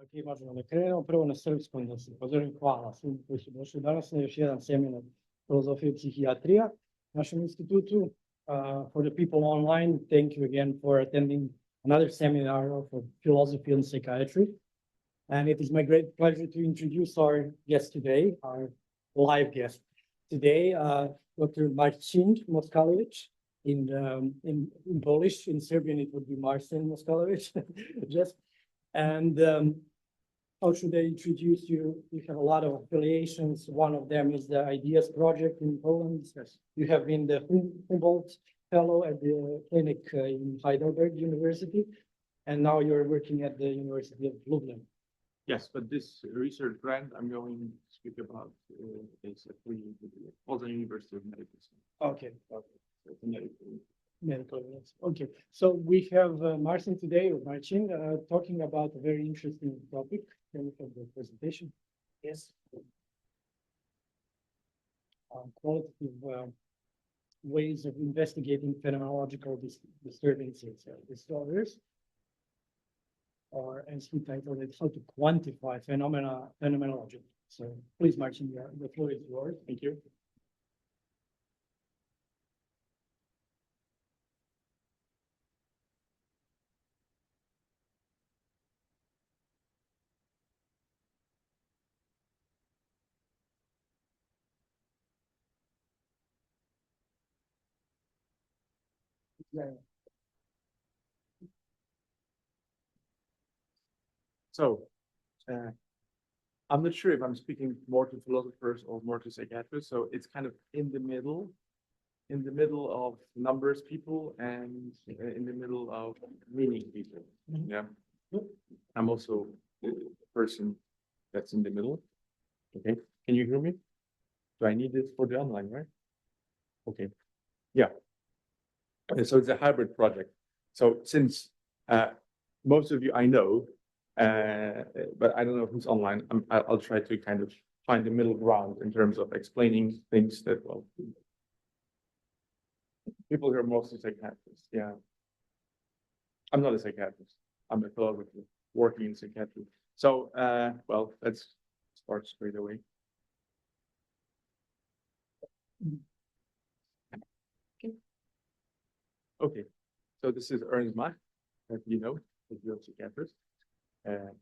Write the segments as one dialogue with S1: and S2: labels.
S1: Ok, možemo da krenemo. Prvo na srpskom da se pozdravim. Hvala svim koji su došli danas na još jedan seminar filozofije i psihijatrija našem institutu. For the people online, thank you again for attending another seminar of philosophy and psychiatry. And it is my great pleasure to introduce our guest today, our live guest today, Dr. Marcin Moskalewicz. In Polish, in Serbian, it would be Marcin Moskalewicz. And how should I introduce you? You have a lot of affiliations. One of them is the Ideas Project in Poland. Yes. You have been the Humboldt Fellow at the clinic in Heidelberg University, and now you're working at the University of Lublin.
S2: Yes, but this research grant I'm going to speak about is also University of Medical Science.
S1: Okay.
S2: So it's a
S1: medical units. Okay, so we have Marcin today, or Marcin, talking about a very interesting topic. Can we have the presentation? Yes. Qualitative ways of investigating phenomenological disturbances, disorders, or as we titled it, how to quantify phenomenology. So please, Marcin, the floor is yours.
S2: Thank you. So, I'm not sure if I'm speaking more to philosophers or more to psychiatrists. So it's kind of in the middle of numbers people and in the middle of meaning people. Mm-hmm. Yeah. I'm also the person that's in the middle. Okay. Can you hear me? Do I need this for the online, right? Okay. Yeah. So it's a hybrid project. So since most of you I know, but I don't know who's online, I'll try to kind of find the middle ground in terms of explaining things that, well, people who are mostly psychiatrists. Yeah. I'm not a psychiatrist. I'm a philosopher working in psychiatry. So, well, let's start straight away. Okay, so this is Ernst Mach, that you know, if you're a psychiatrist.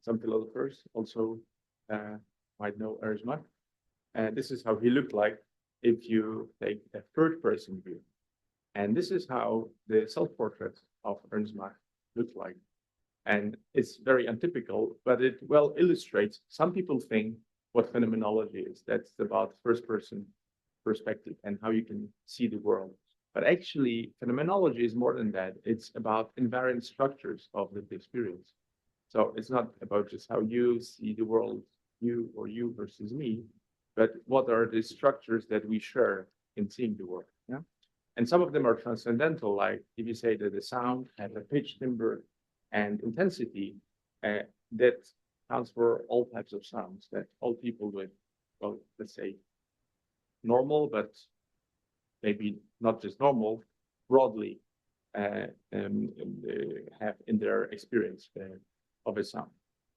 S2: Some philosophers also might know Ernst Mach. And this is how he looked like if you take a third-person view. And this is how the self-portrait of Ernst Mach looked like. And it's very untypical, but it well illustrates. Some people think what phenomenology is. That's about first-person perspective and how you can see the world. But actually, phenomenology is more than that. It's about invariant structures of lived experience. So it's not about just how you see the world, you or you versus me, but what are the structures that we share in seeing the world. Yeah? And some of them are transcendental, like if you say that the sound has a pitch, timbre, and intensity, that counts for all types of sounds that all people with, well, let's say, normal, but maybe not just normal, broadly have in their experience of a sound.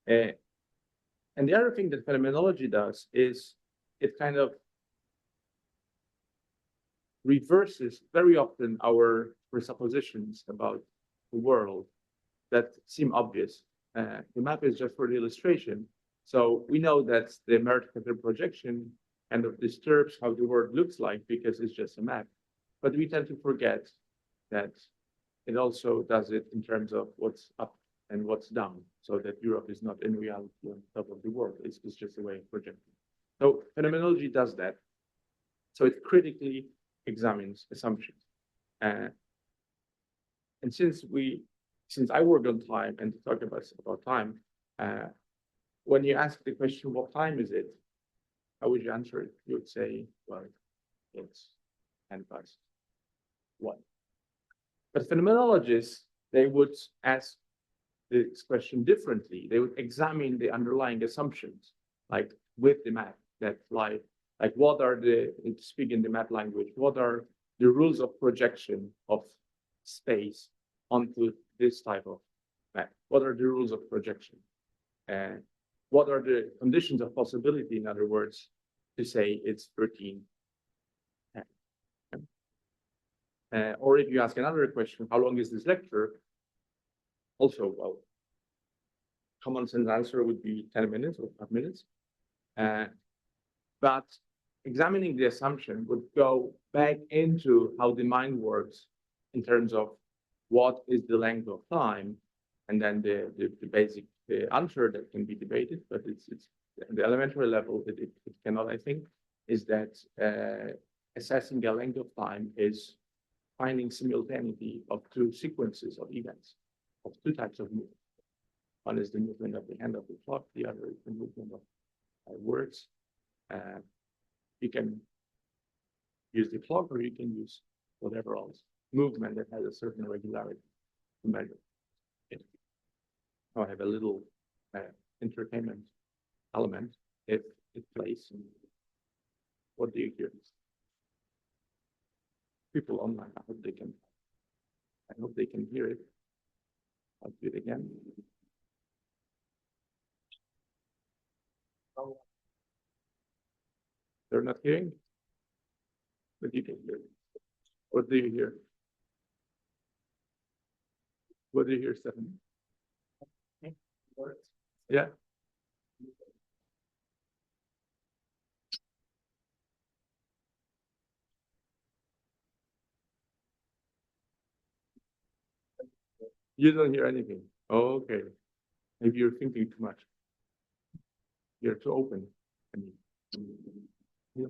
S2: And the other thing that phenomenology does is it kind of reverses very often our presuppositions about the world that seem obvious. The map is just for the illustration. So we know that the Mercator projection kind of disturbs how the world looks like because it's just a map. But we tend to forget that it also does it in terms of what's up and what's down, so that Europe is not in reality on top of the world. It's just a way of projecting. So phenomenology does that. So it critically examines assumptions. And since I work on time and to talk about time, when you ask the question, what time is it? How would you answer it? You would say, well, it's 1:10. But phenomenologists, they would ask this question differently. They would examine the underlying assumptions, like with the map that lie, like what are speak in the map language, what are the rules of projection of space onto this type of map? What are the rules of projection? What are the conditions of possibility, in other words, to say it's 13? Or if you ask another question, how long is this lecture? Also, well, common sense answer would be 10 minutes or 5 minutes. But examining the assumption would go back into how the mind works in terms of what is the length of time, and then the basic answer that can be debated, but it's the elementary level that it cannot, I think, is that assessing the length of time is finding simultaneity of two sequences of events, of two types of movement. One is the movement of the hand of the clock, the other is the movement of words. You can use the clock, or you can use whatever else movement that has a certain regularity to measure it. So I have a little entertainment element if it plays. What do you hear? People online, I hope they can hear it. I'll do it again. They're not hearing, but you can hear it. What do you hear? What do you hear, Stephanie? Yeah. You don't hear anything. Oh, okay. Maybe you're thinking too much. You're too open. I mean, yeah.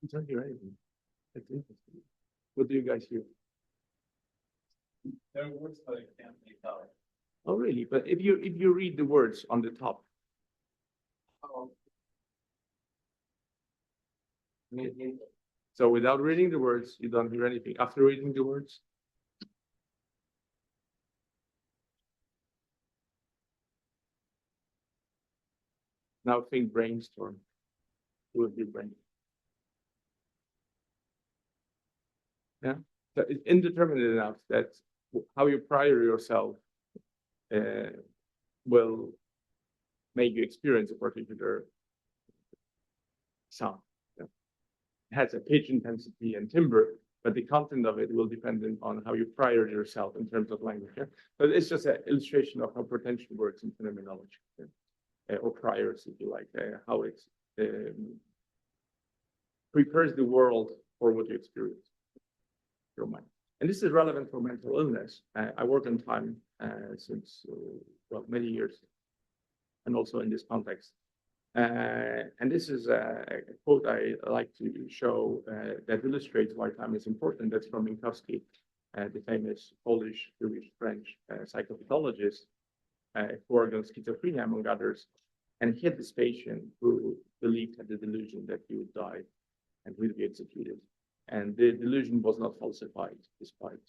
S2: You don't hear anything. That's interesting. What do you guys hear?
S3: There are words, but I can't make out.
S2: Oh, really? But if you read the words on the top.
S3: Oh.
S2: So without reading the words, you don't hear anything. After reading the words, now think brainstorm. It would be brain. Yeah. So it's indeterminate enough that how you prior yourself will make you experience a particular sound. Yeah. It has a pitch intensity and timbre, but the content of it will depend on how you prior yourself in terms of language. Yeah? But it's just an illustration of how pretension works in phenomenology, or priors, if you like, how it prepares the world for what you experience. Your mind. And this is relevant for mental illness. I work on time since, well, many years, and also in this context. And this is a quote I like to show that illustrates why time is important. That's from Minkowski, the famous Polish, Jewish, French psychopathologist who worked on schizophrenia, among others. And he had this patient who believed, had the delusion that he would die and would be executed. And the delusion was not falsified, despite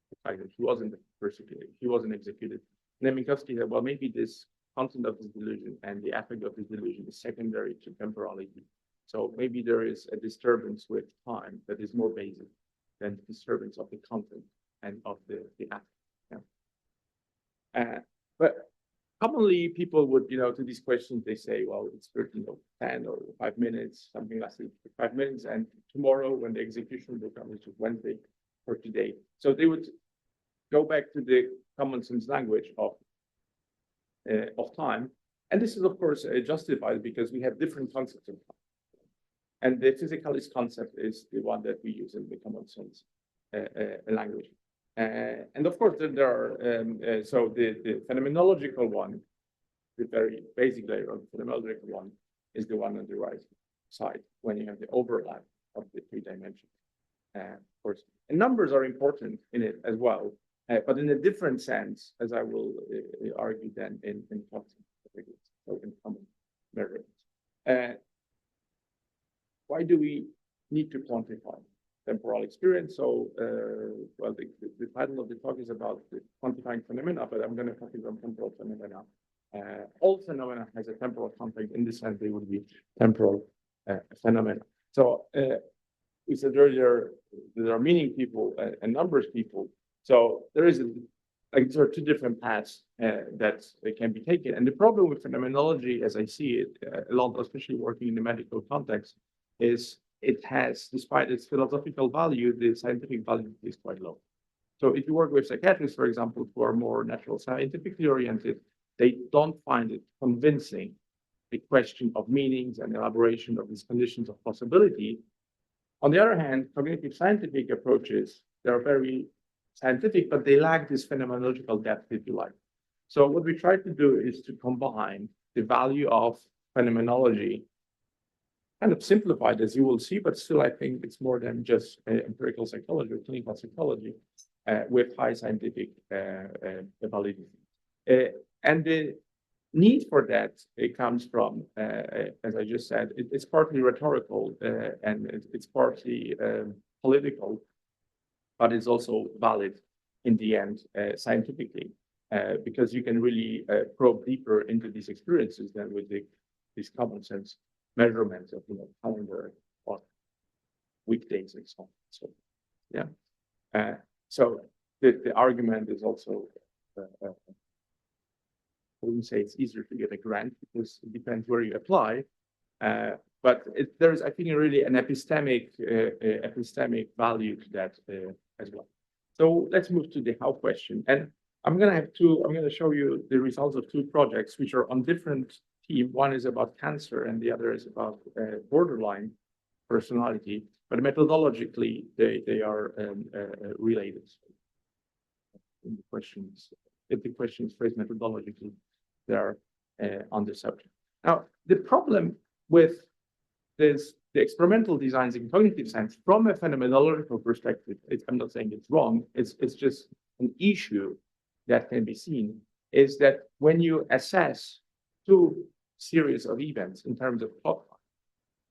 S2: the fact that he wasn't persecuted, he wasn't executed. And then Minkowski said, well, maybe this content of this delusion and the affect of this delusion is secondary to temporality. So maybe there is a disturbance with time that is more basic than the disturbance of the content and of the affect. Yeah. But commonly, people would, to these questions, they say, well, it's 10 or 5 minutes, something less than 5 minutes, and tomorrow, when the execution will come, which is Wednesday, or today. So they would go back to the common sense language of time. And this is, of course, justified because we have different concepts of time. And the physicalist concept is the one that we use in the common sense language. And of course, there are, so the phenomenological one, the very basic layer of the phenomenological one, is the one on the right side, when you have the overlap of the 3 dimensions. Of course, and numbers are important in it as well, but in a different sense, as I will argue then in so in common measures. Why do we need to quantify temporal experience? So, well, the title of the talk is about the quantifying phenomena, but I'm going to focus on temporal phenomena. All phenomena has a temporal context. In this sense, they would be temporal phenomena. So, we said earlier, there are meaning people and numbers people. So there is there are two different paths that can be taken. And the problem with phenomenology, as I see it, a lot, especially working in the medical context, is it has, despite its philosophical value, the scientific value is quite low. So if you work with psychiatrists, for example, who are more natural scientifically oriented, they don't find it convincing, the question of meanings and elaboration of these conditions of possibility. On the other hand, cognitive scientific approaches, they are very scientific, but they lack this phenomenological depth, if you like. So what we try to do is to combine the value of phenomenology, kind of simplified, as you will see, but still I think it's more than just empirical psychology or clinical psychology, with high scientific validity. And the need for that, it comes from, as I just said, it's partly rhetorical and it's partly political, but it's also valid in the end scientifically, because you can really probe deeper into these experiences than with these common sense measurements of calendar or weekdays and so on. So yeah, so the argument is also. I wouldn't say it's easier to get a grant because it depends where you apply. But there's, I think, really an epistemic value to that as well. So let's move to the how question. And I'm going to show you the results of two projects which are on different teams. One is about cancer and the other is about borderline personality. But methodologically, they are related. In the questions, if the question is phrased methodologically, they are on the subject. Now, the problem with the experimental designs in cognitive science, from a phenomenological perspective, I'm not saying it's wrong, it's just an issue that can be seen, is that when you assess two series of events in terms of clock time,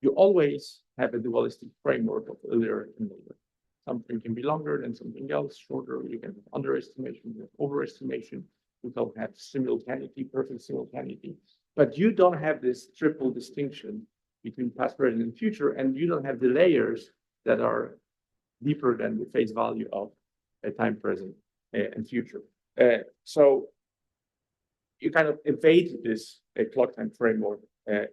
S2: you always have a dualistic framework of earlier and later. Something can be longer than something else, shorter. You can have underestimation, you have overestimation. You don't have simultaneity, perfect simultaneity. But you don't have this triple distinction between past, present, and future, and you don't have the layers that are deeper than the face value of a time, present, and future. So you kind of evade this clock time framework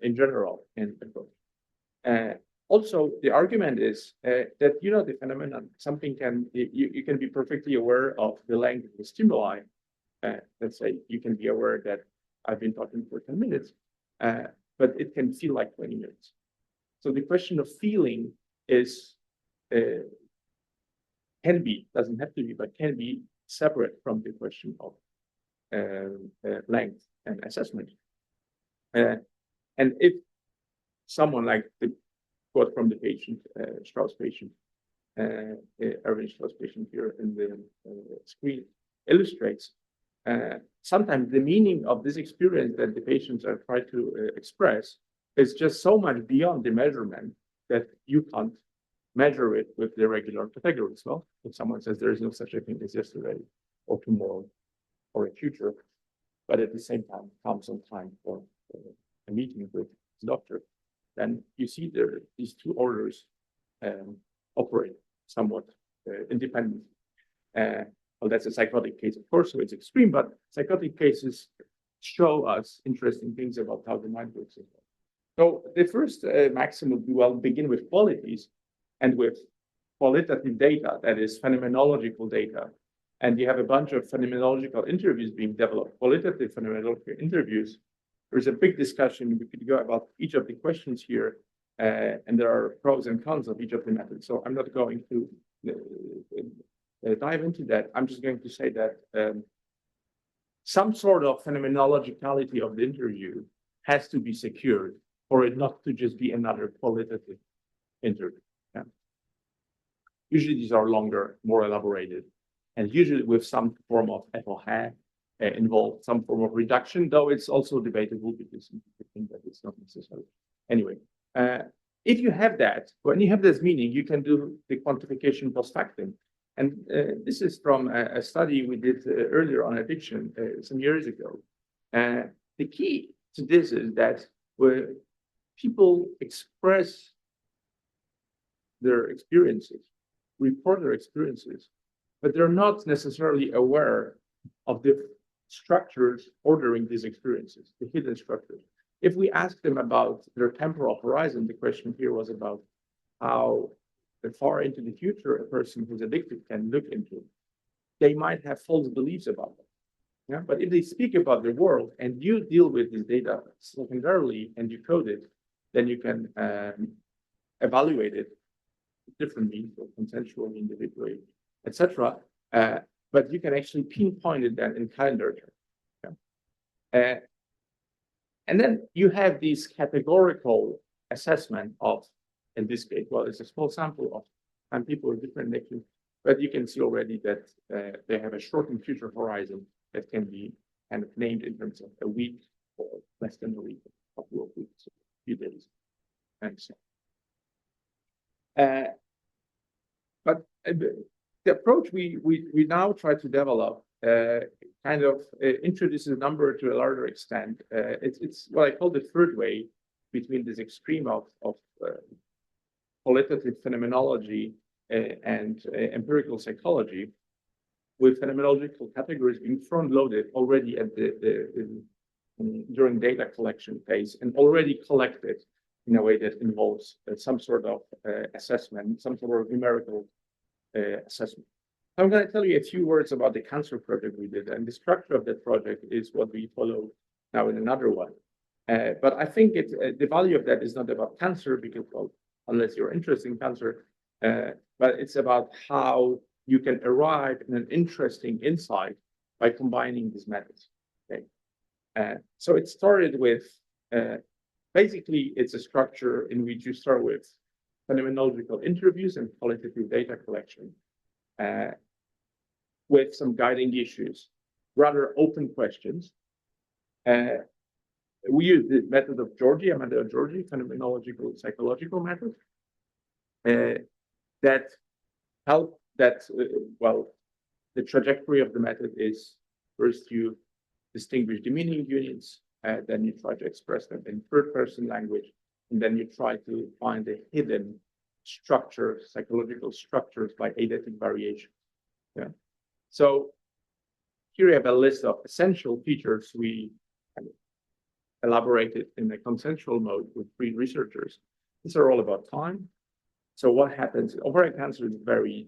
S2: in general in approach. Also, the argument is that, the phenomenon, something you can be perfectly aware of the length of the stimuli. Let's say you can be aware that I've been talking for 10 minutes, but it can feel like 20 minutes. So the question of feeling is, can be, doesn't have to be, but can be separate from the question of length and assessment. And if someone like the quote from the patient, Strauss patient, Erwin Strauss patient here in the screen illustrates, sometimes the meaning of this experience that the patients are trying to express is just so much beyond the measurement that you can't measure it with the regular categories. Well, if someone says there is no such a thing as yesterday or tomorrow or a future, but at the same time comes on time for a meeting with the doctor, then you see these two orders operate somewhat independently. Well, that's a psychotic case, of course, so it's extreme, but psychotic cases show us interesting things about how the mind works. So the first maxim would be, well, begin with qualities and with qualitative data, that is phenomenological data. And you have a bunch of phenomenological interviews being developed, qualitative phenomenological interviews. There's a big discussion, we could go about each of the questions here, and there are pros and cons of each of the methods. So I'm not going to dive into that. I'm just going to say that some sort of phenomenologicality of the interview has to be secured for it not to just be another qualitative interview. Yeah. Usually these are longer, more elaborated, and usually with some form of epoche involved, some form of reduction, though it's also debatable because I think that it's not necessary. Anyway, if you have that, when you have this meaning, you can do the quantification post factum. And this is from a study we did earlier on addiction some years ago. The key to this is that where people express their experiences, report their experiences, but they're not necessarily aware of the structures ordering these experiences, the hidden structures. If we ask them about their temporal horizon, the question here was about how far into the future a person who's addicted can look into, they might have false beliefs about them. Yeah? But if they speak about the world and you deal with this data secondarily and you code it, then you can evaluate it differently, so consensually, individually, etc. But you can actually pinpoint it then in calendar terms. Yeah? And then you have these categorical assessment of, in this case, well, it's a small sample of and people with different addictions, but you can see already that they have a shortened future horizon that can be kind of named in terms of a week or less than a week, a couple of weeks, a few days, and so on. But the approach we now try to develop kind of introduces a number to a larger extent. It's what I call the third way between this extreme of qualitative phenomenology and empirical psychology, with phenomenological categories being front-loaded already at during data collection phase and already collected in a way that involves some sort of assessment, some sort of numerical assessment. I'm going to tell you a few words about the cancer project we did, and the structure of that project is what we follow now in another one. But I think the value of that is not about cancer, because, well, unless you're interested in cancer, but it's about how you can arrive in an interesting insight by combining these methods. Okay, so it started with basically it's a structure in which you start with phenomenological interviews and qualitative data collection, with some guiding issues, rather open questions. We use the method of Georgi, phenomenological psychological method, that help that, well, the trajectory of the method is first you distinguish the meaning units, then you try to express them in third-person language, and then you try to find the hidden structures, psychological structures by eidetic variation. Yeah. So here you have a list of essential features we elaborated in a consensual mode with 3 researchers. These are all about time. So what happens? Ovarian cancer is very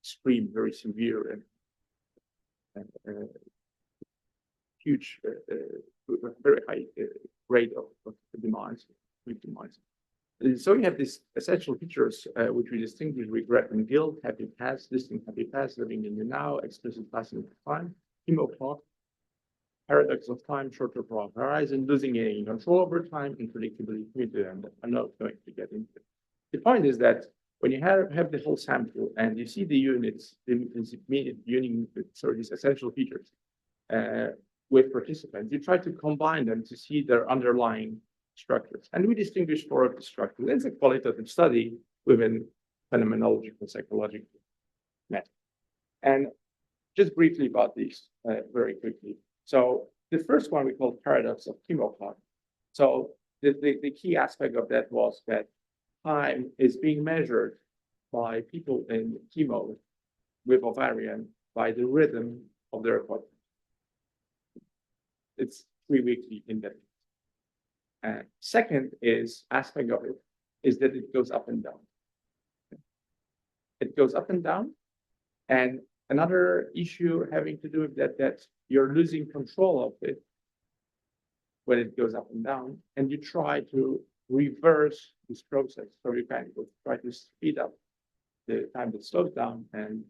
S2: extreme, very severe, and huge, very high rate of demise, quick demise. So you have these essential features which we distinguish: regret and guilt, happy past, distinct happy past, living in the now, explicit passing of time, chemo clock, paradox of time, shorter prolonged horizon, losing any control over time, unpredictability, and I'm not going to get into it. The point is that when you have the whole sample and you see the units, these essential features with participants, you try to combine them to see their underlying structures. And we distinguish 4 of the structures. It's a qualitative study within phenomenological psychological method. And just briefly about these, very quickly. So the first one we call paradox of chemo clock. So the key aspect of that was that time is being measured by people in chemo with ovarian by the rhythm of their body. It's 3 weekly index. Second aspect of it is that it goes up and down. It goes up and down. And another issue having to do with that you're losing control of it when it goes up and down, and you try to reverse this process. So you kind of try to speed up the time that slows down and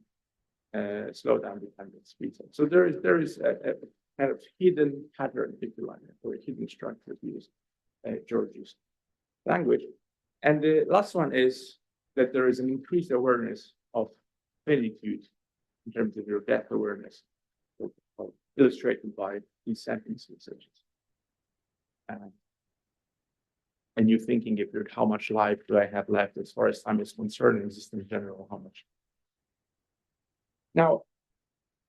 S2: slow down the time that speeds up. So there is a kind of hidden pattern, if you like, or a hidden structure to use Georgi's language. And the last one is that there is an increased awareness of plenitude in terms of your death awareness, illustrated by these sentences such as and you thinking about how much life do I have left as far as time is concerned, in existence in general, how much. Now,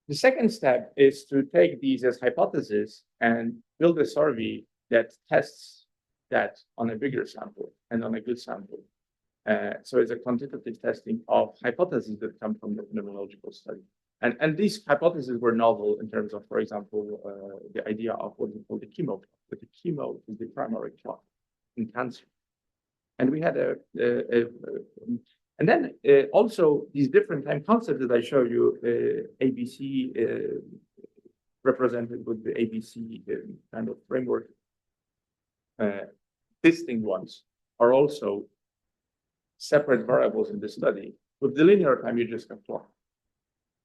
S2: the second step is to take these as hypotheses and build a survey that tests that on a bigger sample and on a good sample. So it's a quantitative testing of hypotheses that come from the phenomenological study. And these hypotheses were novel in terms of, for example, the idea of what we call the chemo clock, that the chemo is the primary clock in cancer. And we had and then also these different time concepts that I show you, ABC represented with the ABC kind of framework. Distinct ones are also separate variables in the study. With the linear time, you just have clock.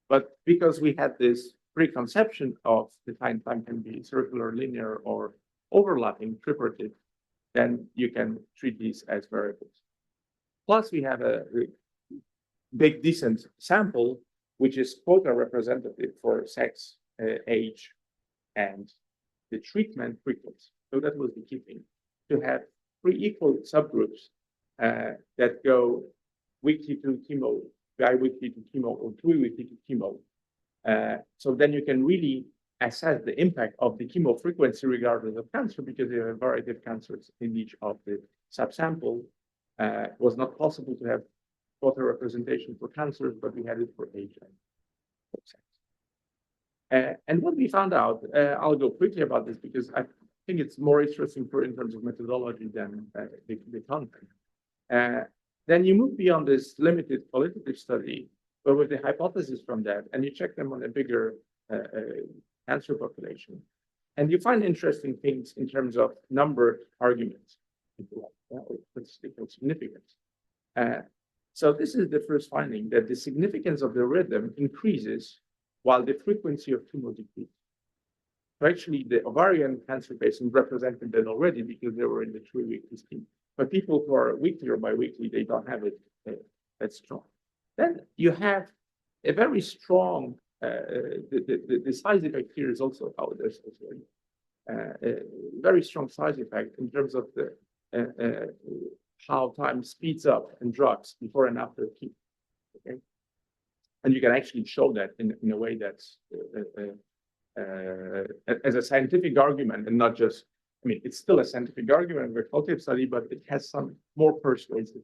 S2: But because we had this preconception of defined time can be circular, linear, or overlapping, triparative, then you can treat these as variables. Plus, we have a big decent sample, which is quota representative for sex, age, and the treatment frequency. So that was the key thing, to have 3 equal subgroups that go weekly to chemo, bi-weekly to chemo, or 3 weekly to chemo. So then you can really assess the impact of the chemo frequency regardless of cancer, because there are a variety of cancers in each of the subsample. It was not possible to have quota representation for cancers, but we had it for age and for sex. And what we found out, I'll go quickly about this because I think it's more interesting in terms of methodology than the content. Then you move beyond this limited qualitative study, but with the hypothesis from that, and you check them on a bigger cancer population, and you find interesting things in terms of number arguments, statistical significance. So this is the first finding, that the significance of the rhythm increases while the frequency of tumor decreases. So actually, the ovarian cancer patients represented that already because they were in the 3-weekly scheme. But people who are weekly or bi-weekly, they don't have it that strong. Then you have a very strong, the size effect here is also how there's a very strong size effect in terms of the how time speeds up in drugs before and after chemo. Okay, and you can actually show that in a way that's as a scientific argument, and not just. I mean, it's still a scientific argument, very qualitative study, but it has some more persuasive,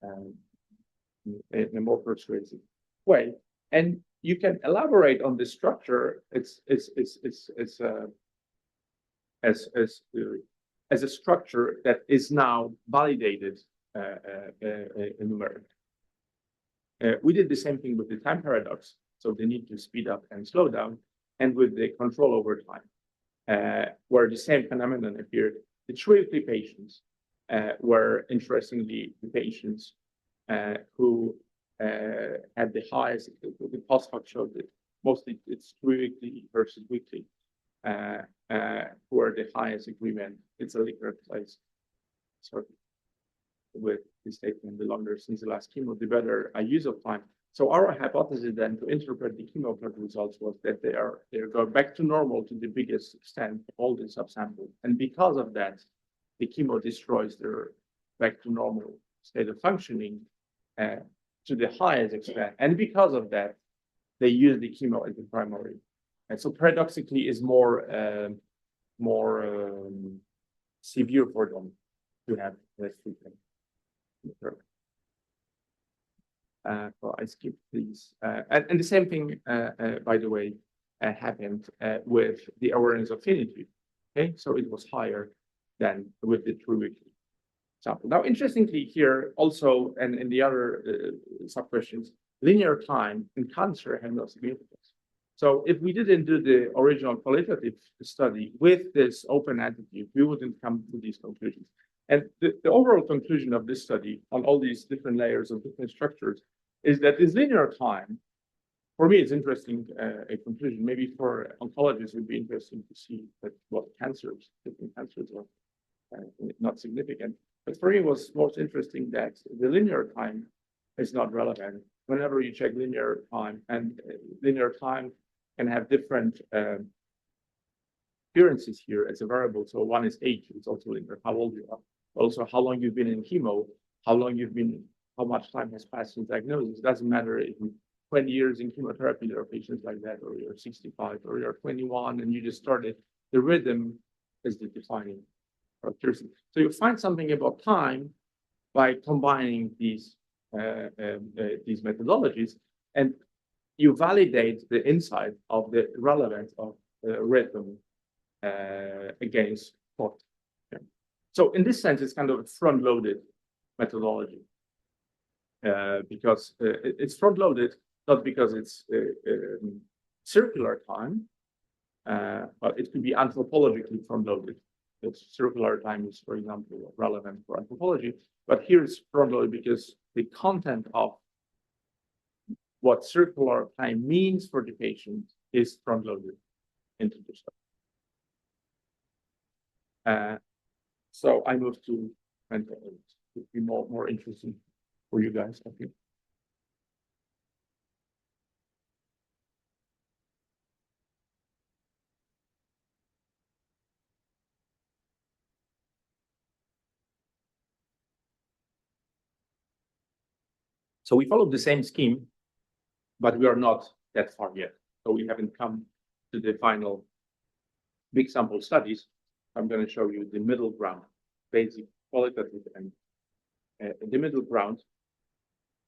S2: in a more persuasive way. And you can elaborate on the structure. It's as a structure that is now validated numerically. We did the same thing with the time paradox, so the need to speed up and slow down, and with the control over time. Where the same phenomenon appeared. The 3-weekly patients were, interestingly, the patients who had the highest, the post-hoc showed that mostly it's 3-weekly versus weekly, who are the highest agreement. It's a liquor place. Sorry, with the statement, the longer since the last chemo, the better use of time. So our hypothesis then to interpret the chemo plot results was that they go back to normal to the biggest extent, all the subsamples. And because of that, the chemo destroys their back to normal state of functioning to the highest extent. And because of that, they use the chemo as the primary. And so paradoxically is more severe for them to have less treatment. So I skipped these. And the same thing, by the way, happened with the awareness of finitude. Okay, so it was higher than with the 3-weekly sample. Now, interestingly here also, and in the other sub-questions, linear time in cancer had no significance. So if we didn't do the original qualitative study with this open attitude, we wouldn't come to these conclusions. And the overall conclusion of this study on all these different layers of different structures is that this linear time, for me, it's interesting, a conclusion. Maybe for oncologists, it would be interesting to see that what cancers, different cancers are not significant. But for me, it was most interesting that the linear time is not relevant. Whenever you check linear time, and linear time can have different appearances here as a variable. So one is age, it's also linear, how old you are. Also, how long you've been in chemo, how much time has passed since diagnosis. It doesn't matter if you're 20 years in chemotherapy, there are patients like that, or you're 65, or you're 21, and you just started. The rhythm is the defining characteristic. So you find something about time by combining these methodologies, and you validate the insight of the relevance of rhythm against thought. Okay. So in this sense, it's kind of a front-loaded methodology because it's front-loaded not because it's circular time, but it could be anthropologically front-loaded. Circular time is, for example, relevant for anthropology, but here it's front-loaded because the content of what circular time means for the patient is front-loaded into the study. So I move to mental illness. It would be more interesting for you guys, I think. So we followed the same scheme, but we are not that far yet. So we haven't come to the final big sample studies. I'm going to show you the middle ground, basic, qualitative, and the middle ground.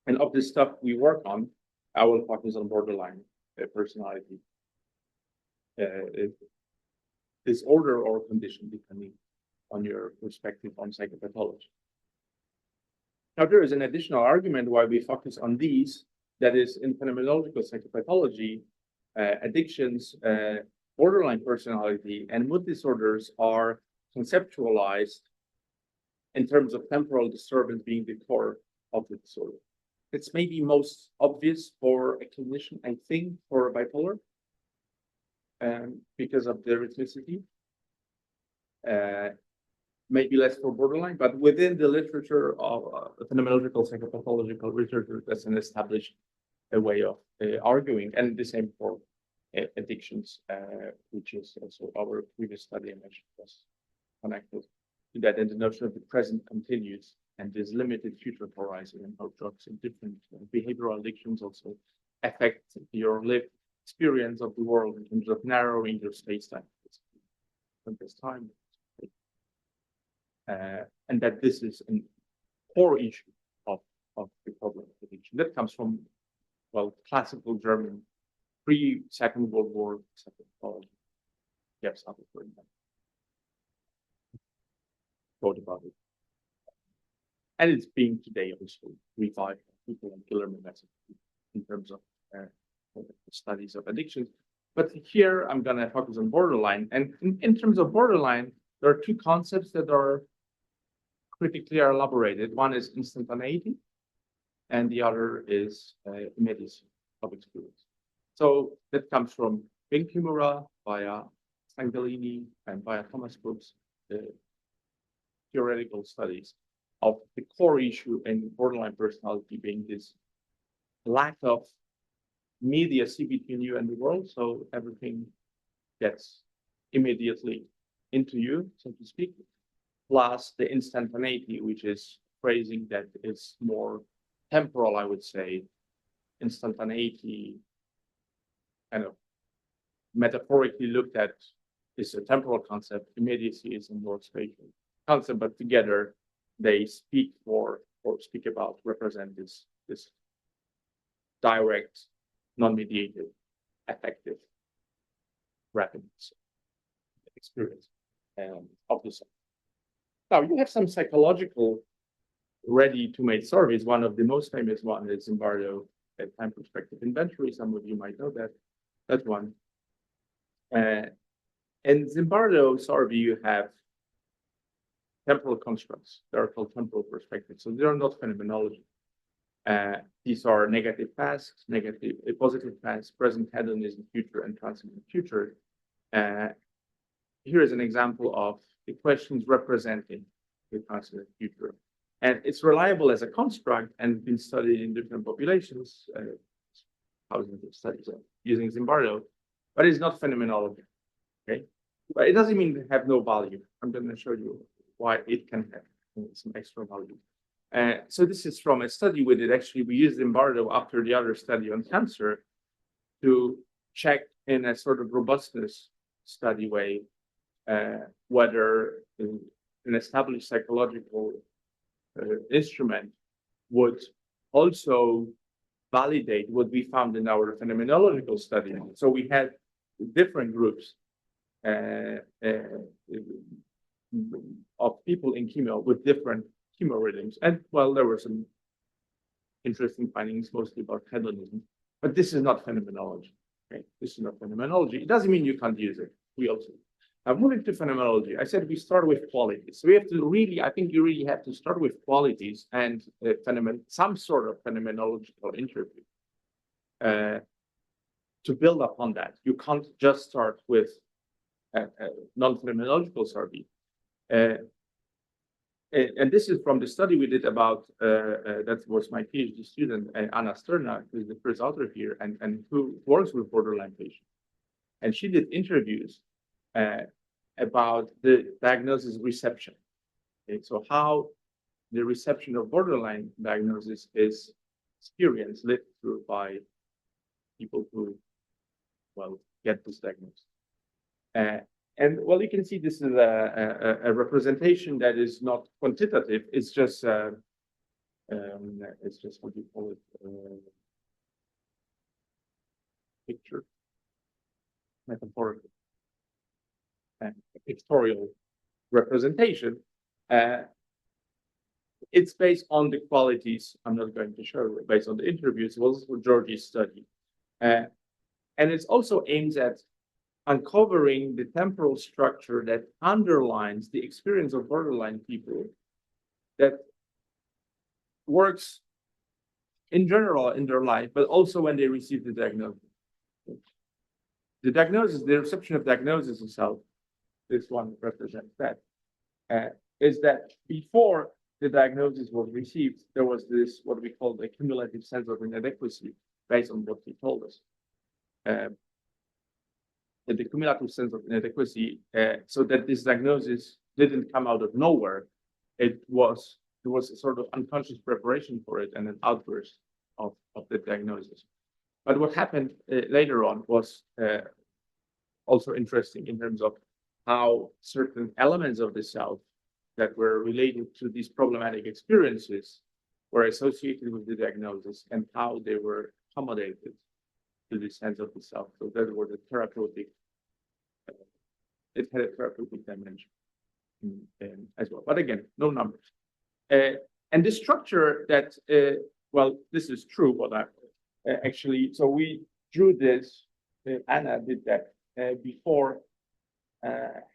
S2: And of this stuff we work on, I will focus on borderline personality disorder or condition, depending on your perspective on psychopathology. Now, there is an additional argument why we focus on these, that is, in phenomenological psychopathology, addictions, borderline personality, and mood disorders are conceptualized in terms of temporal disturbance being the core of the disorder. It's maybe most obvious for a clinician, I think, for bipolar, because of the rhythmicity. Maybe less for borderline, but within the literature of phenomenological psychopathological research, that's an established way of arguing, and the same for addictions, which is also our previous study I mentioned was connected to that, and the notion of the present continues and this limited future horizon, and how drugs and different behavioral addictions also affect your lived experience of the world in terms of narrowing your space-time from this time. And that this is a core issue of the problem of addiction. That comes from, well, classical German pre-Second World War psychopathology. Yes, I for example. Thought about it. And it's being today also revived by people and Killerman in terms of studies of addictions. But here I'm going to focus on borderline. And in terms of borderline, there are two concepts that are critically elaborated. One is instantaneity, and the other is immediacy of experience. So that comes from Ben Kimura via Angelini and via Thomas Brooks, theoretical studies of the core issue in borderline personality being this lack of immediacy between you and the world. So everything gets immediately into you, so to speak, plus the instantaneity, which is phrasing that is more temporal, I would say. Instantaneity, kind of metaphorically looked at, is a temporal concept. Immediacy is a more spatial concept, but together they speak for or speak about, represent this direct, non-mediated, affective, rapid experience of the self. Now, you have some psychological ready-to-made surveys. One of the most famous one is Zimbardo time perspective inventory. Some of you might know that one. In Zimbardo survey, you have temporal constructs. They are called temporal perspectives. So they are not phenomenology. These are negative past, positive past, present hedonism, future, and transient future. Here is an example of the questions representing the transient future. And it's reliable as a construct and been studied in different populations, thousands of studies using Zimbardo, but it's not phenomenology. Okay, but it doesn't mean they have no value. I'm going to show you why it can have some extra value. So this is from a study we did. Actually, we used Zimbardo after the other study on cancer to check in a sort of robustness study way whether an established psychological instrument would also validate what we found in our phenomenological study. So we had different groups of people in chemo with different chemo rhythms. And well, there were some interesting findings, mostly about hedonism. But this is not phenomenology. Okay? This is not phenomenology. It doesn't mean you can't use it. We also. Now, moving to phenomenology, I said we start with qualities. So we have to really, I think you really have to start with qualities and some sort of phenomenological interview to build upon that. You can't just start with non-phenomenological survey. And this is from the study we did about, that was my PhD student, Anna Sterna, who is the first author here, and who works with borderline patients. And she did interviews about the diagnosis reception. Okay, so how the reception of borderline diagnosis is experienced, lived through by people who, well, get this diagnosis. And well, you can see this is a representation that is not quantitative. It's just what do you call it? Picture, metaphorical, pictorial representation. It's based on the qualities. I'm not going to show it, based on the interviews. It was Georgie's study, and it's also aimed at uncovering the temporal structure that underlines the experience of borderline people that works in general in their life, but also when they receive the diagnosis. The diagnosis, the reception of diagnosis itself, this one represents that, is that before the diagnosis was received, there was this, what we call the cumulative sense of inadequacy based on what he told us. The cumulative sense of inadequacy, so that this diagnosis didn't come out of nowhere. There was a sort of unconscious preparation for it and an outburst of the diagnosis. But what happened later on was also interesting in terms of how certain elements of the self that were related to these problematic experiences were associated with the diagnosis and how they were accommodated to the sense of the self. So that was a therapeutic, it had a therapeutic dimension as well. But again, no numbers. And the structure that, well, this is true, what I actually, so we drew this, Anna did that before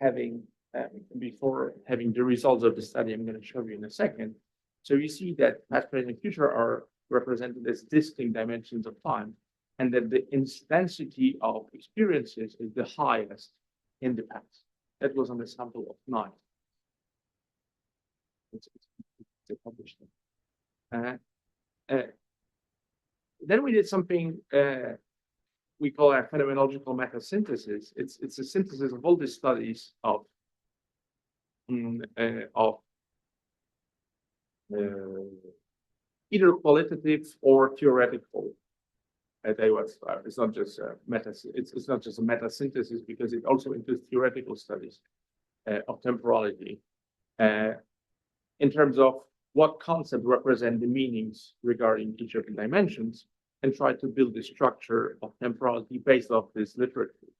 S2: having the results of the study I'm going to show you in a second. So you see that past, present, and future are represented as distinct dimensions of time, and that the intensity of experiences is the highest in the past. That was on a sample of 9. It's published. Then we did something we call a phenomenological meta-synthesis. It's a synthesis of all the studies of either qualitative or theoretical. It's not just it's not just a meta synthesis because it also includes theoretical studies of temporality in terms of what concepts represent the meanings regarding each of the dimensions, and try to build a structure of temporality based off this literature.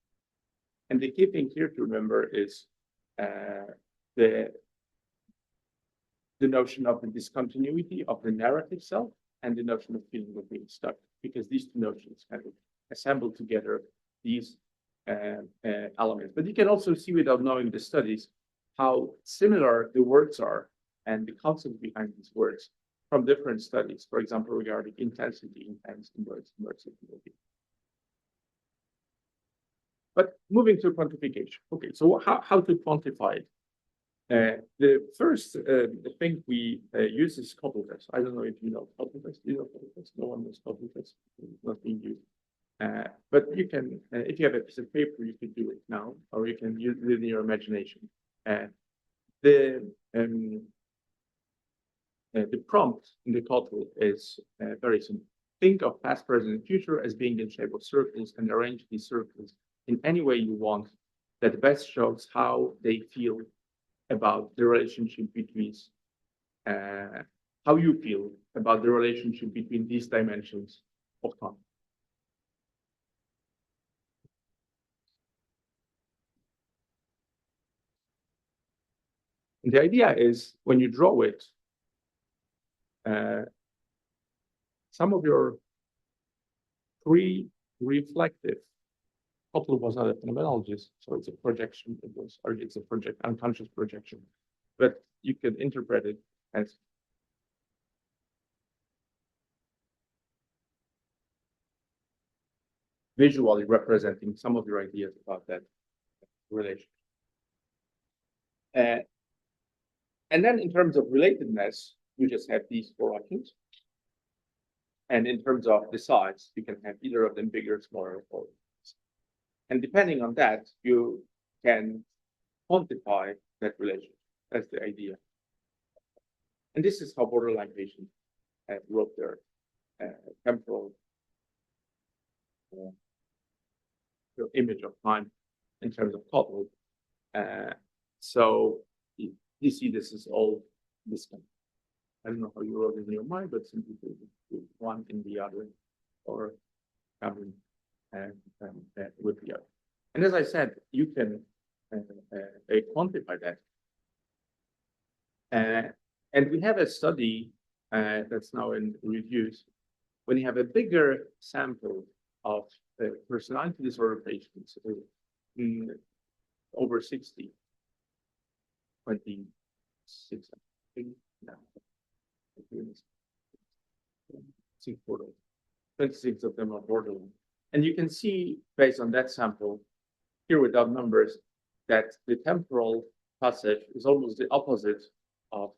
S2: And the key thing here to remember is the notion of the discontinuity of the narrative self and the notion of feeling of being stuck, because these two notions kind of assemble together these elements. But you can also see, without knowing the studies, how similar the words are and the concept behind these words from different studies, for example, regarding intensity, intense, inverse, immersive. But moving to quantification. Okay, so how to quantify it? The first thing we use is couple test. I don't know if you know couple test. You know couple test. No one knows couple test. It's not being used. But you can, if you have a piece of paper, you can do it now, or you can use it in your imagination. The prompt in the couple is very simple. Think of past, present, and future as being in shape of circles, and arrange these circles in any way you want that best shows how they feel about the relationship between how you feel about the relationship between these dimensions of time. And the idea is when you draw it, some of your pre-reflective, Poplar was not a phenomenologist, so it's a projection, it's a unconscious projection, but you can interpret it as visually representing some of your ideas about that relation. And then in terms of relatedness, you just have these four options. And in terms of the size, you can have either of them bigger, smaller, or and depending on that, you can quantify that relation. That's the idea. And this is how borderline patients wrote their temporal image of time in terms of couple. So you see, this is all this kind. I don't know how you wrote it in your mind, but simply put one in the other, or coming with the other. And as I said, you can quantify that. And we have a study that's now in reviews. When you have a bigger sample of personality disorder patients, over 60, 26, I think, no, 26 of them are borderline. And you can see, based on that sample, here without numbers, that the temporal passage is almost the opposite of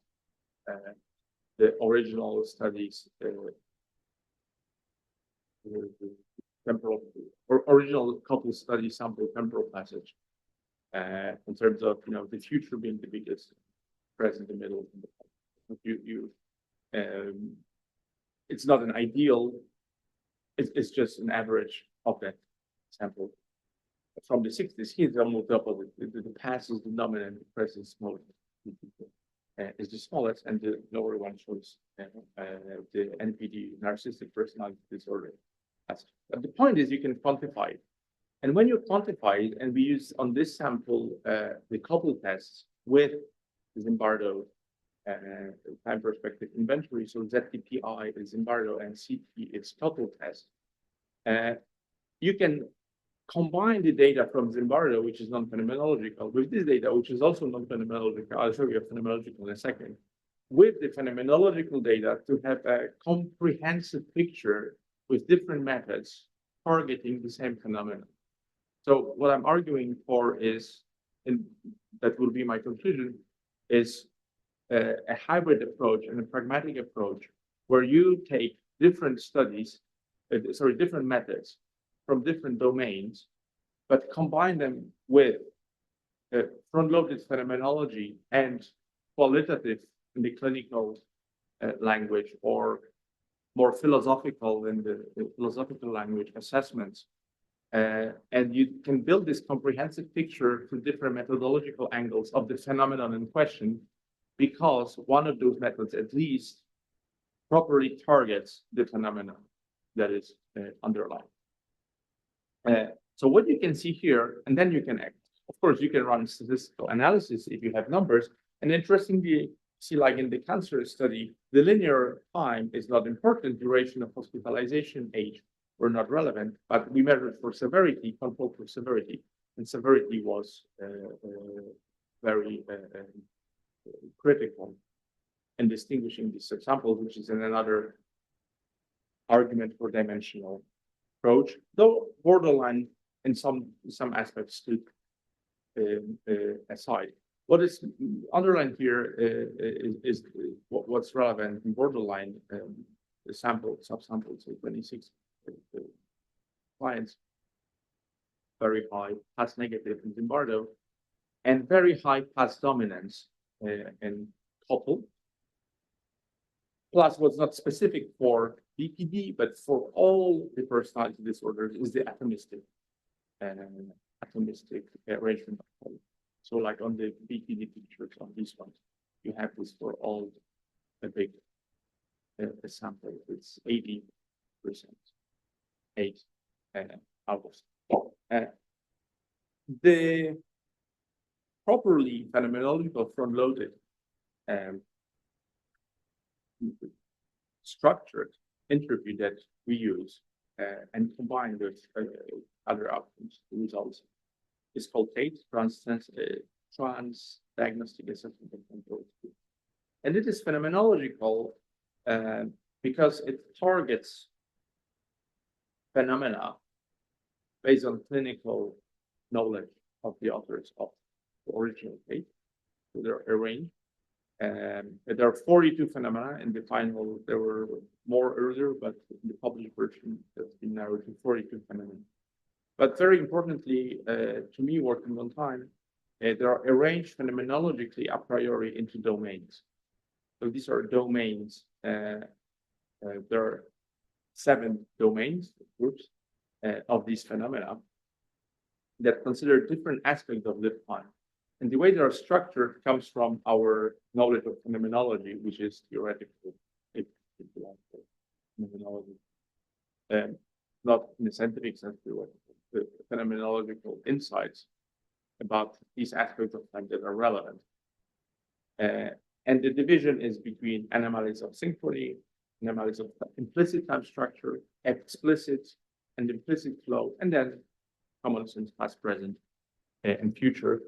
S2: the original studies, the temporal or original couple study sample temporal passage, in terms of the future being the biggest, present the middle. It's not an ideal. It's just an average of that sample. From the 60s, here's almost double. The past is the dominant, the present is smaller. Is the smallest, and the lower one shows the NPD, narcissistic personality disorder. But the point is, you can quantify it. And when you quantify it, and we use on this sample the couple tests with Zimbardo time perspective inventory, so ZTPI is Zimbardo and CT is couple test. You can combine the data from Zimbardo, which is non-phenomenological, with this data, which is also non-phenomenological. I'll show you a phenomenological in a second, with the phenomenological data to have a comprehensive picture with different methods targeting the same phenomenon. So what I'm arguing for is, and that will be my conclusion, is a hybrid approach and a pragmatic approach where you take different studies, different methods from different domains, but combine them with front-loaded phenomenology and qualitative in the clinical language, or more philosophical in the philosophical language assessments. And you can build this comprehensive picture through different methodological angles of the phenomenon in question, because one of those methods at least properly targets the phenomenon that is underlying. So what you can see here, and then you can act. Of course, you can run statistical analysis if you have numbers. And interestingly, see, like in the cancer study, the linear time is not important. Duration of hospitalization, age were not relevant, but we measured for severity, control for severity, and severity was very critical in distinguishing these examples, which is in another argument for dimensional approach, though borderline in some aspects stood aside. What is underlined here is what's relevant in borderline, the sample, subsample, so 26 clients, very high past negative in Zimbardo, and very high past dominance in couple. Plus, what's not specific for BPD, but for all the personality disorders, is the atomistic arrangement of couple. So like on the BPD pictures on these ones, you have this for all a big sample. It's 80%, 8 out of the properly phenomenological front-loaded structured interview that we use and combine with other outcomes, the results, is called TATE, Trans-Diagnostic Assessment of Control. And it is phenomenological because it targets phenomena based on clinical knowledge of the authors of the original TATE. So they're arranged. There are 42 phenomena. In the final, there were more earlier, but in the published version, that's been narrowed to 42 phenomena. But very importantly, to me, working on time, they are arranged phenomenologically a priori into domains. So these are domains. There are 7 domains, groups of these phenomena that consider different aspects of lived time. And the way they are structured comes from our knowledge of phenomenology, which is theoretical, if you like, phenomenology. Not in the scientific sense, the phenomenological insights about these aspects of time that are relevant. And the division is between anomalies of synchrony, anomalies of implicit time structure, explicit and implicit flow, and then common sense, past, present, and future.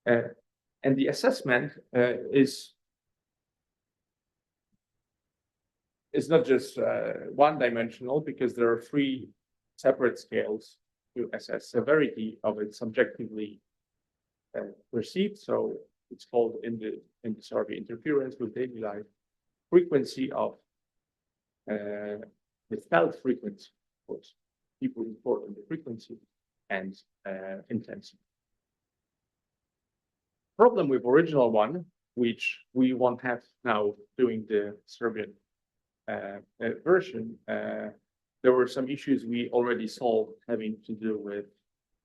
S2: And the assessment is not just one-dimensional, because there are 3 separate scales to assess severity of it subjectively perceived. So it's called in the survey interference with daily life, frequency of the felt frequency, of course, people report on the frequency, and intensity. Problem with original one, which we won't have now doing the Serbian version, there were some issues we already solved having to do with,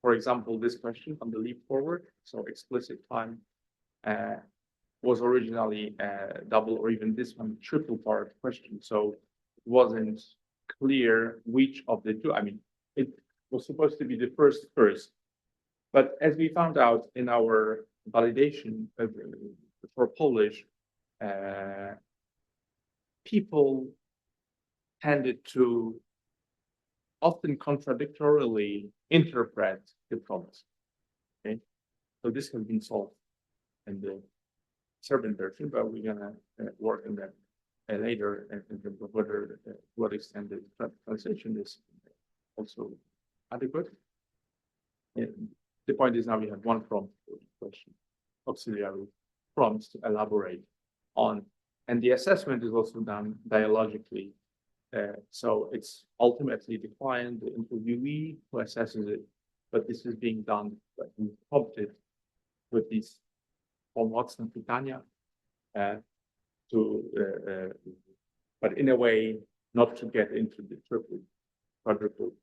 S2: for example, this question on the leap forward. So explicit time was originally double, or even this one triple part question. So it wasn't clear which of the two. I mean, it was supposed to be the first, but as we found out in our validation for Polish, people tended to often contradictorily interpret the promise. Okay, so this has been solved in the Serbian version, but we're gonna work on that later in terms of whether to what extent the translation is also adequate. And the point is now we have one prompt for the question, auxiliary prompts to elaborate on, and the assessment is also done dialogically. So it's ultimately the client, the interviewee, who assesses it, but this is being done prompted with these pomocne pytania but in a way not to get into the triple, quadruple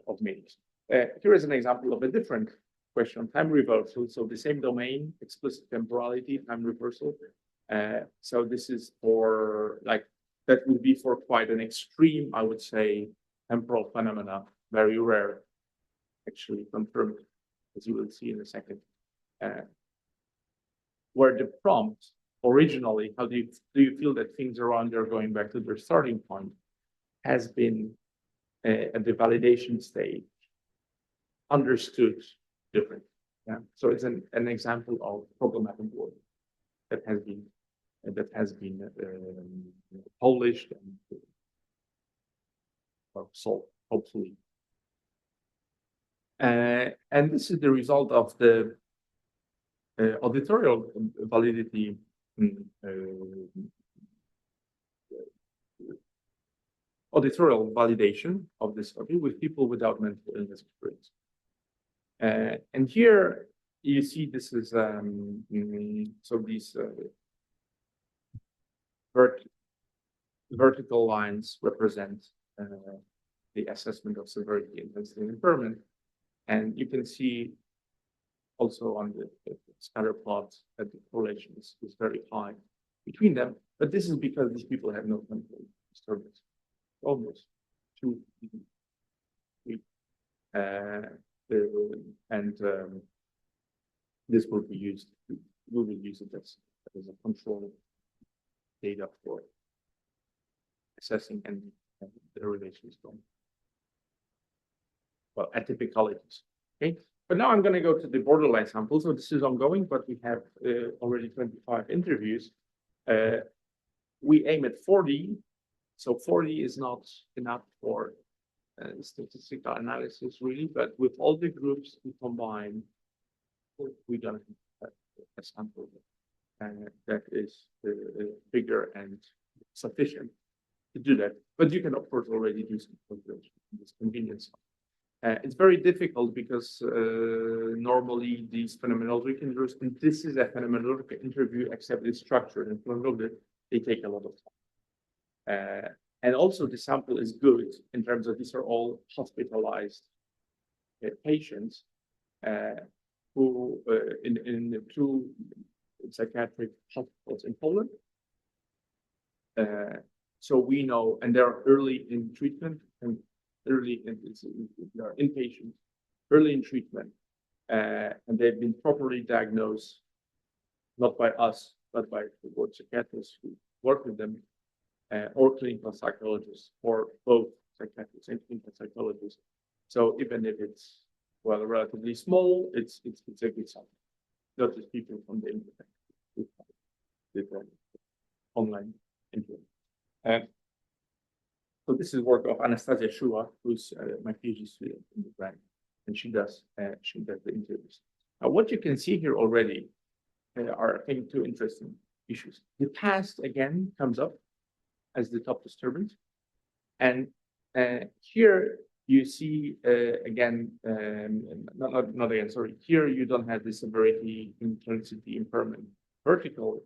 S2: of meanings. Here is an example of a different question on time reversal. So the same domain, explicit temporality, time reversal. So this is for that would be for quite an extreme, I would say, temporal phenomena, very rare, actually confirmed, as you will see in a second. Where the prompt originally, how do you feel that things around you are going back to their starting point, has been at the validation stage understood differently. Yeah, so it's an example of problematic work that has been polished and solved, hopefully. And this is the result of the auditorial validity auditorial validation of this study with people without mental illness experience. And here you see this is so these vertical lines represent the assessment of severity, intensity, and impairment. And you can see also on the scatter plots that the correlation is very high between them. But this is because these people have no mental disturbance. Almost 2 3. And this will be used. We will use it as a control data for assessing and the relations from atypicalities. Okay, but now I'm going to go to the borderline sample. So this is ongoing, but we have already 25 interviews. We aim at 40. So 40 is not enough for statistical analysis, really, but with all the groups we combine, we're going to have a sample that is bigger and sufficient to do that. But you can, of course, already do some calculation in this convenience. It's very difficult because normally these phenomenological interviews, and this is a phenomenological interview, except it's structured and phenomenological, they take a lot of time. And also the sample is good in terms of these are all hospitalized patients who in the 2 psychiatric hospitals in Poland. So we know, and they're early in treatment and early in they are inpatient, early in treatment, and they've been properly diagnosed, not by us, but by the board psychiatrists who work with them, or clinical psychologists, or both psychiatrists and clinical psychologists. So even if it's relatively small, it's a good sign. Not just people from the internet with online internet. So this is work of Anastasia Shua, who's my PhD student in the grant, and she does the interviews. Now, what you can see here already are, I think, 2 interesting issues. The past again comes up as the top disturbance, and here you see again, not again. Sorry, here you don't have the severity, intensity, impairment, vertical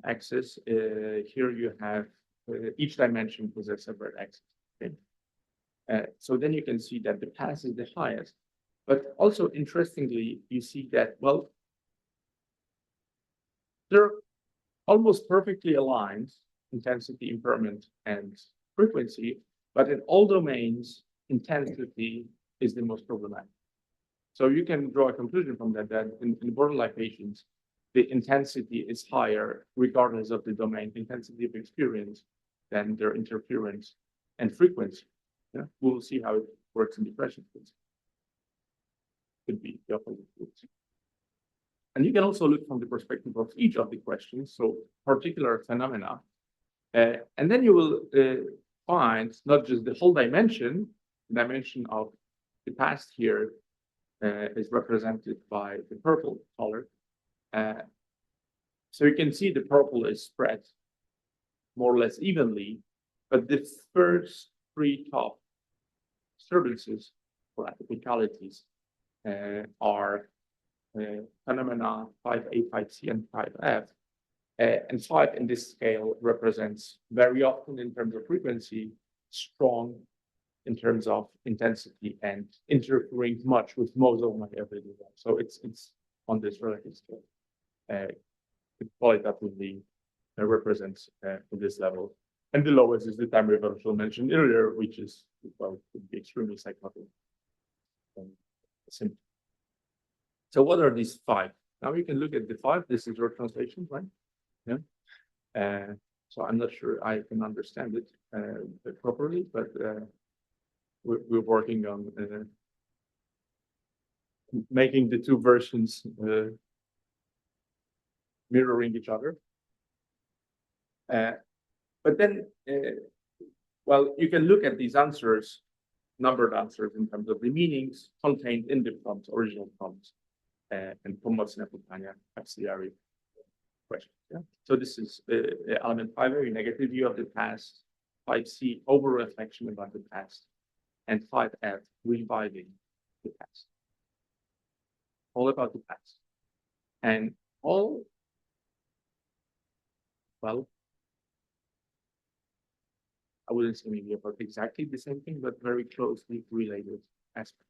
S2: axis. Here you have each dimension possesses a separate axis. Okay? So then you can see that the past is the highest, but also interestingly, you see that they're almost perfectly aligned, intensity, impairment, and frequency, but in all domains, intensity is the most problematic. So you can draw a conclusion from that in borderline patients, the intensity is higher regardless of the domain, intensity of experience, than their interference and frequency. Yeah? We'll see how it works in depression. Could be the opposite. And you can also look from the perspective of each of the questions, so particular phenomena. And then you will find not just the whole dimension, the dimension of the past here is represented by the purple color. So you can see the purple is spread more or less evenly, but the first 3 top disturbances or atypicalities are phenomena 5A, 5C, and 5F. And 5 in this scale represents very often in terms of frequency, strong in terms of intensity, and interfering much with most of my everyday life. So it's on this relative scale. It qualitatively represents this level. And the lowest is the time reversal mentioned earlier, which is, could be extremely psychotic. Simple. So what are these 5? Now we can look at the 5. This is your translation, right? Yeah. So I'm not sure I can understand it properly, but we're working on making the 2 versions mirroring each other. But then, you can look at these answers, numbered answers in terms of the meanings contained in the prompts, original prompts, and pomocne pytania, auxiliary questions. Yeah? So this is element 5A, negative view of the past, 5C, over-reflection about the past, and 5F, reviving the past. All about the past. And all, I wouldn't say maybe about exactly the same thing, but very closely related aspects.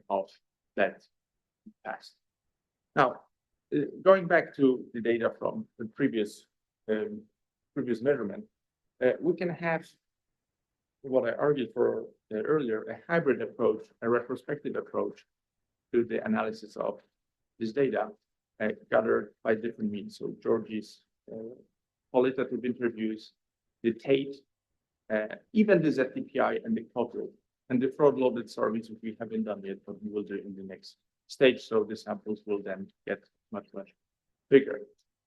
S2: of that past. Now, going back to the data from the previous measurement, we can have what I argued for earlier, a hybrid approach, a retrospective approach to the analysis of this data gathered by different means. So Georgie's qualitative interviews, the Tate, even the ZTPI and the COTL, and the fraud-loaded surveys, which we haven't done yet, but we will do in the next stage. So the samples will then get much, much bigger.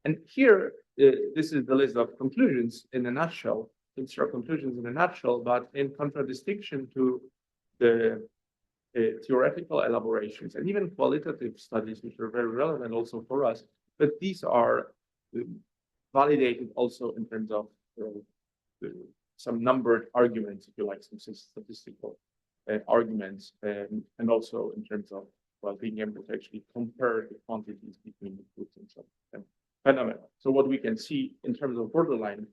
S2: And here, this is the list of conclusions in a nutshell. These are conclusions in a nutshell, but in contradistinction to the theoretical elaborations and even qualitative studies, which are very relevant also for us. But these are validated also in terms of some numbered arguments, if you like, some statistical arguments, and also in terms of being able to actually compare the quantities between the groups and some phenomena. So what we can see in terms of borderline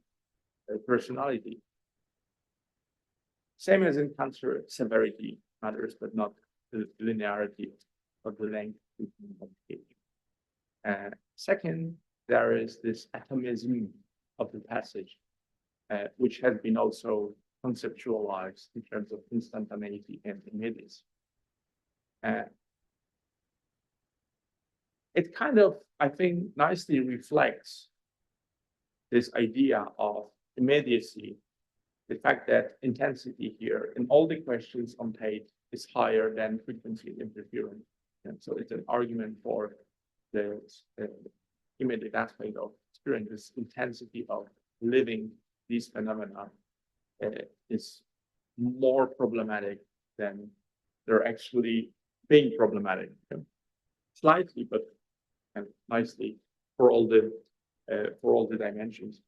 S2: personality, same as in cancer, severity matters, but not the linearity of the length between complications. Second, there is this atomism of the passage, which has been also conceptualized in terms of instantaneity and immediacy. It kind of, I think, nicely reflects this idea of immediacy, the fact that intensity here in all the questions on Tate is higher than frequency and interference. And so it's an argument for the immediate aspect of experience, this intensity of living these phenomena is more problematic than they're actually being problematic. Slightly, but nicely for all the dimensions.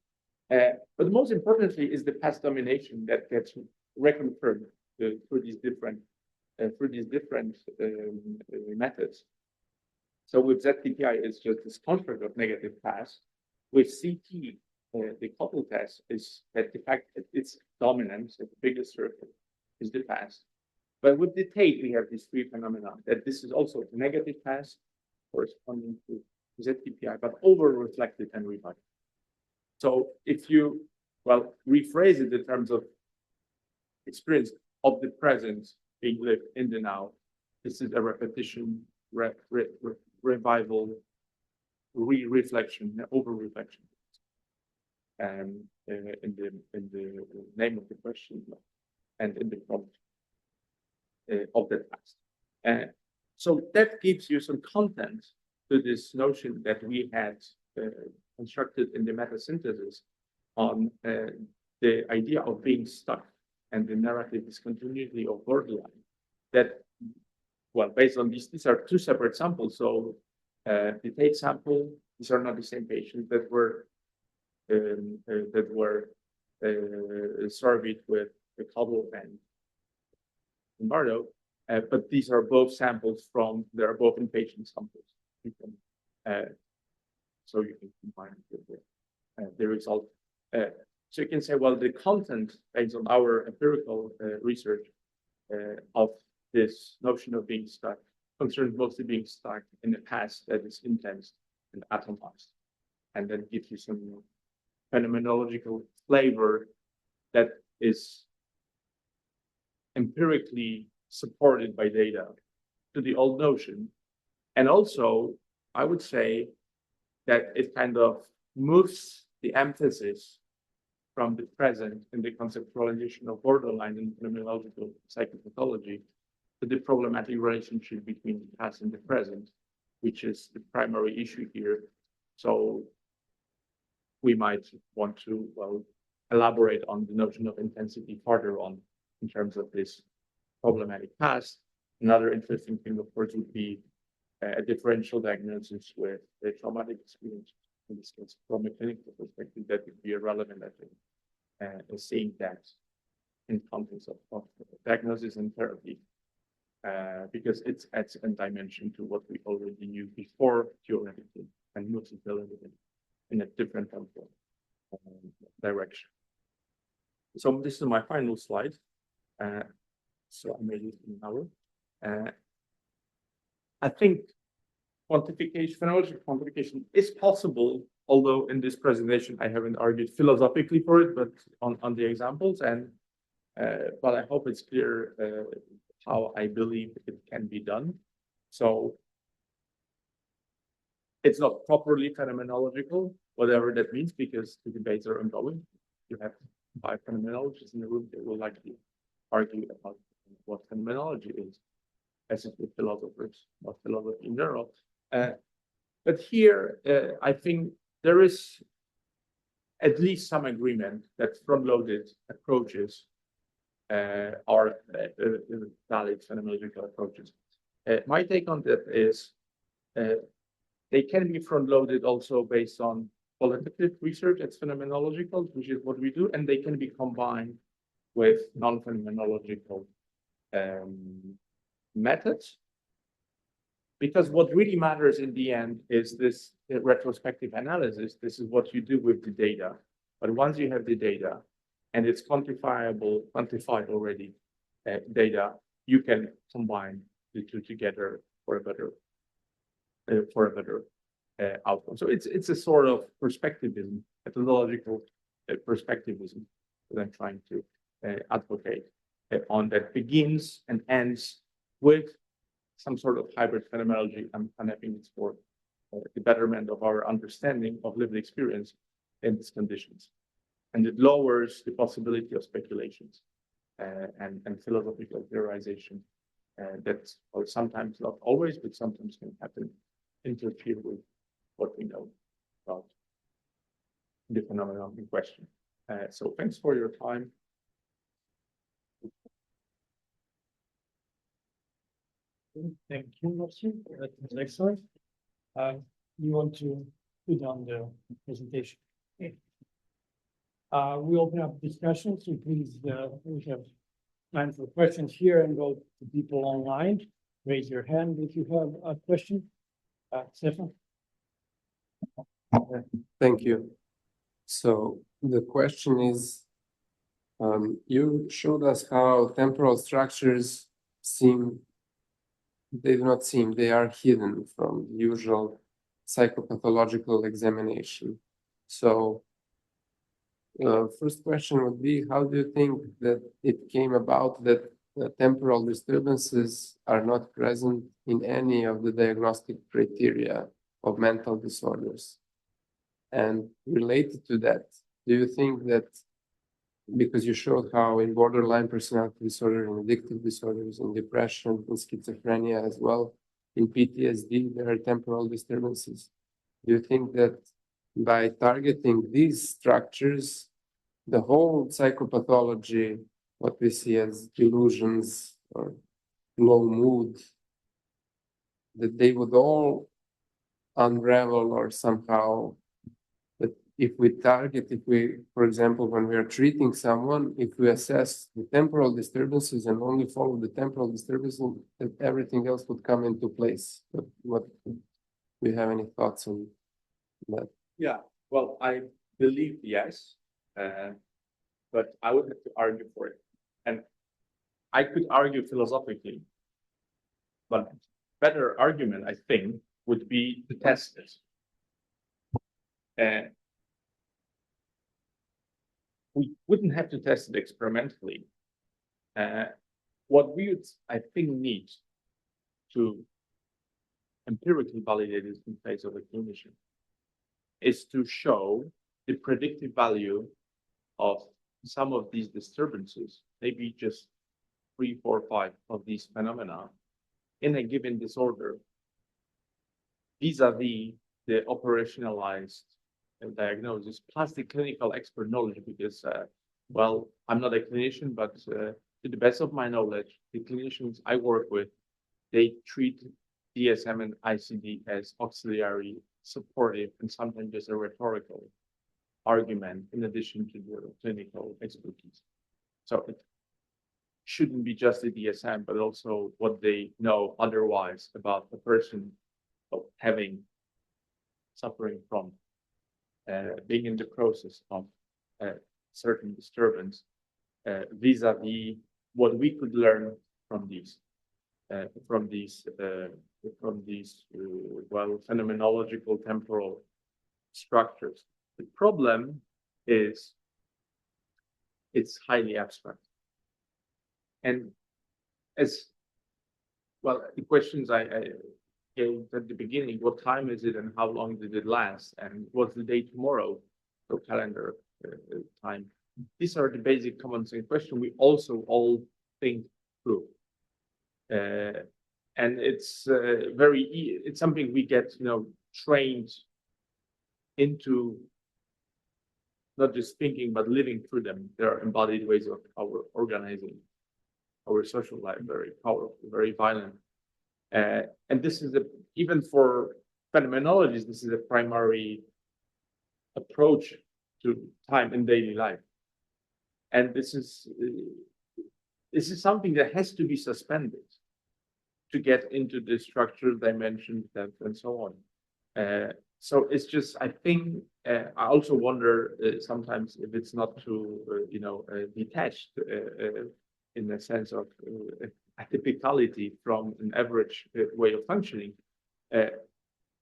S2: But most importantly is the past domination that gets reconfirmed through these different methods. So with ZTPI, it's just this construct of negative past. With CT, the couple test is that the fact that it's dominant, so the biggest circle is the past. But with the Tate, we have these three phenomena that this is also the negative past corresponding to ZTPI, but over-reflected and revived. So if you, rephrase it in terms of experience of the present being lived in the now, this is a repetition, revival, reflection, over-reflection. And in the name of the question and in the prompt of the past. So that gives you some content to this notion that we had constructed in the meta-synthesis on the idea of being stuck and the narrative discontinuity of borderline. That, based on these are two separate samples. So the Tate sample, these are not the same patients that were surveyed with the Cobble and Lombardo, but these are both samples they are both inpatient samples. So you can combine the result. So you can say, the content based on our empirical research of this notion of being stuck concerns mostly being stuck in the past that is intense and atomized, and then gives you some phenomenological flavor that is empirically supported by data to the old notion. And also, I would say that it kind of moves the emphasis from the present in the conceptualization of borderline in phenomenological psychopathology to the problematic relationship between the past and the present, which is the primary issue here. So we might want to, elaborate on the notion of intensity further on in terms of this problematic past. Another interesting thing, of course, would be a differential diagnosis with a traumatic experience, in this case, from a clinical perspective, that would be relevant, I think, seeing that in context of diagnosis and therapy, because it adds a dimension to what we already knew before theoretically and moves it a little bit in a different temporal direction. So this is my final slide. So I made it in an hour. I think phenomenological quantification is possible, although in this presentation I haven't argued philosophically for it, but on the examples, and but I hope it's clear how I believe it can be done. So it's not properly phenomenological, whatever that means, because the debates are ongoing. You have 5 phenomenologists in the room that will likely argue about what phenomenology is, as it with philosophers, not philosophy in general. But here, I think there is at least some agreement that front-loaded approaches are valid phenomenological approaches. My take on that is they can be front-loaded also based on qualitative research as phenomenological, which is what we do, and they can be combined with non-phenomenological methods. Because what really matters in the end is this retrospective analysis. This is what you do with the data. But once you have the data and it's quantified already data, you can combine the two together for a better outcome. So it's a sort of perspectivism, methodological perspectivism that I'm trying to advocate on, that begins and ends with some sort of hybrid phenomenology, and I think it's for the betterment of our understanding of lived experience in these conditions. And it lowers the possibility of speculations and philosophical theorization that, or sometimes, not always, but sometimes can happen, interfere with what we know about the phenomenon in question. So thanks for your time.
S1: Thank you, Marcin. That was excellent. You want to put on the presentation? Okay. We open up discussion, so please, we have time for questions here, and go to people online. Raise your hand if you have a question. Stefan?
S4: Thank you. So the question is, you showed us how temporal structures they do not seem, they are hidden from usual psychopathological examination. So first question would be, how do you think that it came about that temporal disturbances are not present in any of the diagnostic criteria of mental disorders? And related to that, do you think that, because you showed how in borderline personality disorder, in addictive disorders, in depression, in schizophrenia as well, in PTSD, there are temporal disturbances. Do you think that by targeting these structures, the whole psychopathology, what we see as delusions or low mood, that they would all unravel, or somehow, that if we target, for example, when we are treating someone, if we assess the temporal disturbances and only follow the temporal disturbances, that everything else would come into place? But what, do you have any thoughts on that?
S2: Yeah, well, I believe yes, but I would have to argue for it. And I could argue philosophically, but better argument, I think, would be to test this. We wouldn't have to test it experimentally. What we would, I think, need to empirically validate this in face of a clinician is to show the predictive value of some of these disturbances, maybe just 3, 4, 5 of these phenomena in a given disorder, vis-a-vis the operationalized diagnosis, plus the clinical expert knowledge, because, well, I'm not a clinician, but to the best of my knowledge, the clinicians I work with, they treat DSM and ICD as auxiliary, supportive, and sometimes just a rhetorical argument in addition to the clinical expertise. So it shouldn't be just the DSM, but also what they know otherwise about the person having suffering from being in the process of certain disturbance vis-a-vis what we could learn from these. from these well, phenomenological temporal structures. The problem is it's highly abstract. And as well, the questions I gave at the beginning, what time is it and how long did it last? And what's the day tomorrow? So calendar time. These are the basic common sense questions we also all think through. And it's it's something we get, trained into not just thinking, but living through them. There are embodied ways of our organizing our social life, very powerful, very violent. And this is even for phenomenologists, this is a primary approach to time in daily life. And this is something that has to be suspended to get into the structural dimensions and so on. So it's just, I think, I also wonder sometimes if it's not too, detached in the sense of atypicality from an average way of functioning.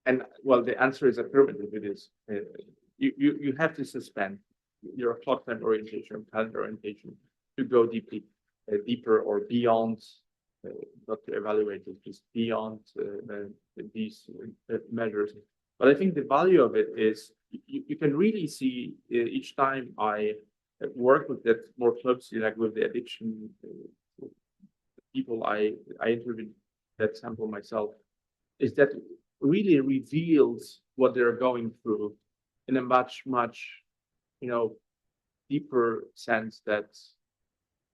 S2: And well, the answer is affirmative. It is. You have to suspend your clock time orientation, calendar orientation, to go deeper or beyond, not to evaluate it, just beyond these measures. But I think the value of it is you can really see each time I work with that more closely, like with the addiction people I interviewed that sample myself, is that really reveals what they're going through in a much, deeper sense, that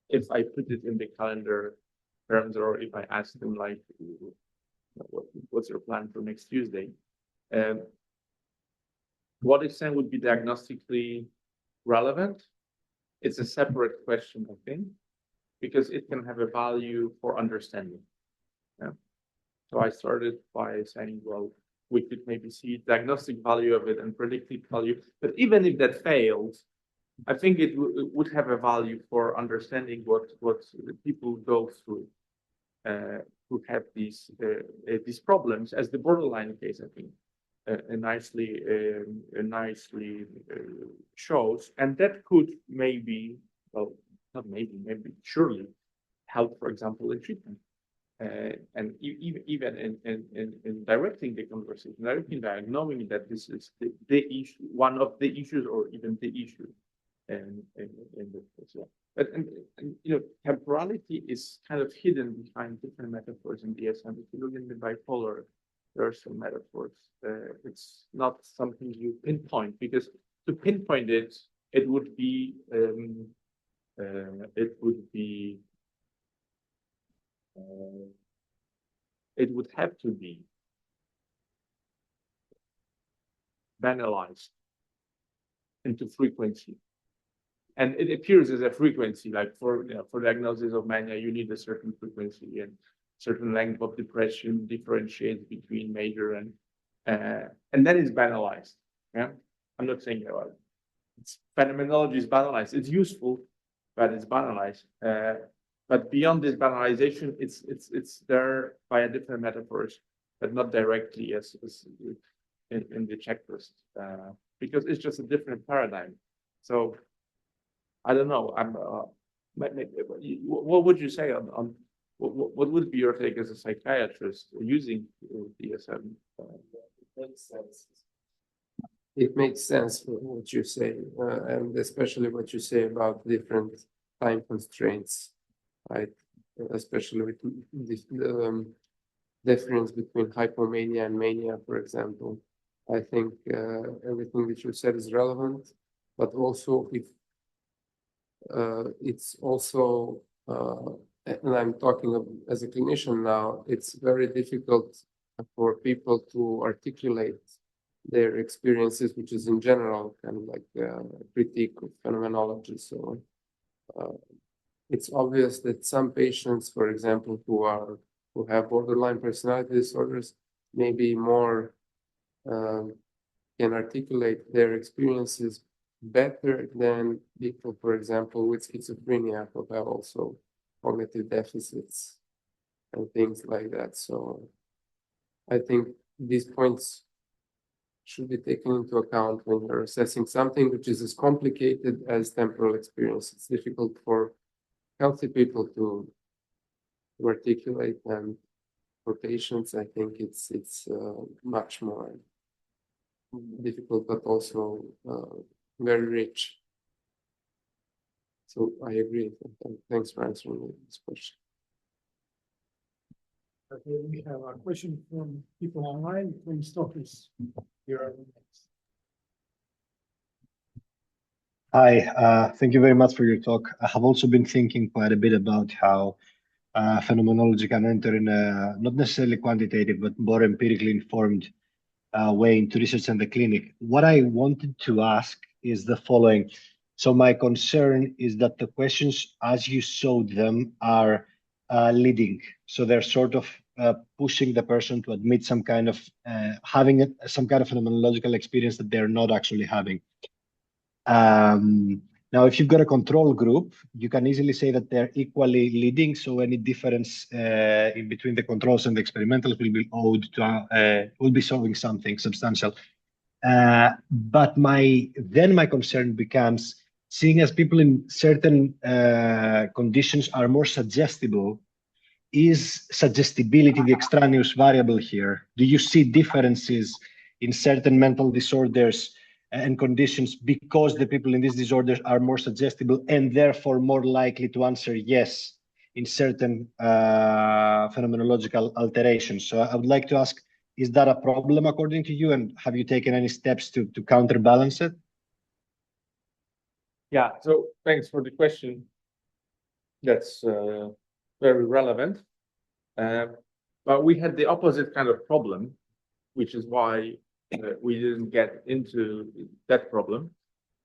S2: if I put it in the calendar terms, or if I ask them like, what's your plan for next Tuesday? What extent would be diagnostically relevant? It's a separate question, I think, because it can have a value for understanding. Yeah. So I started by saying, well, we could maybe see diagnostic value of it and predictive value, but even if that fails, I think it would have a value for understanding what people go through who have these problems, as the borderline case, I think, nicely shows, and that could maybe, well, not maybe, surely help, for example, in treatment, and even in directing the conversation, knowing that this is the issue, one of the issues, or even the issue, in this case. Yeah. But temporality is kind of hidden behind different metaphors in DSM. If you look in the bipolar, there are some metaphors. It's not something you pinpoint, because to pinpoint it, it would have to be banalized into frequency. And it appears as a frequency, like for diagnosis of mania, you need a certain frequency and certain length of depression differentiates between major and then it's banalized. Yeah, I'm not saying that phenomenology is banalized. It's useful, but it's banalized. But beyond this banalization, it's there via different metaphors, but not directly as in the checklist, because it's just a different paradigm. So I don't know. What would you say on what would be your take as a psychiatrist using DSM?
S4: It makes sense for what you say, and especially what you say about different time constraints, right? Especially with the difference between hypomania and mania, for example. I think everything that you said is relevant, but also if it's also, and I'm talking as a clinician now, it's very difficult for people to articulate their experiences, which is in general kind of like a critique of phenomenology. So it's obvious that some patients, for example, who have borderline personality disorders, maybe more can articulate their experiences better than people, for example, with schizophrenia, who have also cognitive deficits. and things like that. So I think these points should be taken into account when you're assessing something which is as complicated as temporal experience. It's difficult for healthy people to articulate, and for patients, I think it's much more difficult, but also very rich. So I agree. Thanks for answering this question.
S1: Okay, we have a question from people online. Please stop this. Here are the next.
S5: Hi, thank you very much for your talk. I have also been thinking quite a bit about how phenomenology can enter in a not necessarily quantitative, but more empirically informed way into research and the clinic. What I wanted to ask is the following. So my concern is that the questions, as you showed them, are leading. So they're sort of pushing the person to admit some kind of having some kind of phenomenological experience that they're not actually having. Now, if you've got a control group, you can easily say that they're equally leading. So any difference in between the controls and the experimentals will be owed to will be solving something substantial. But my concern becomes, seeing as people in certain conditions are more suggestible, is suggestibility the extraneous variable here? Do you see differences in certain mental disorders and conditions because the people in these disorders are more suggestible and therefore more likely to answer yes in certain phenomenological alterations? So I would like to ask, is that a problem according to you, and have you taken any steps to counterbalance it?
S2: Yeah, so thanks for the question. That's very relevant. But we had the opposite kind of problem, which is why we didn't get into that problem.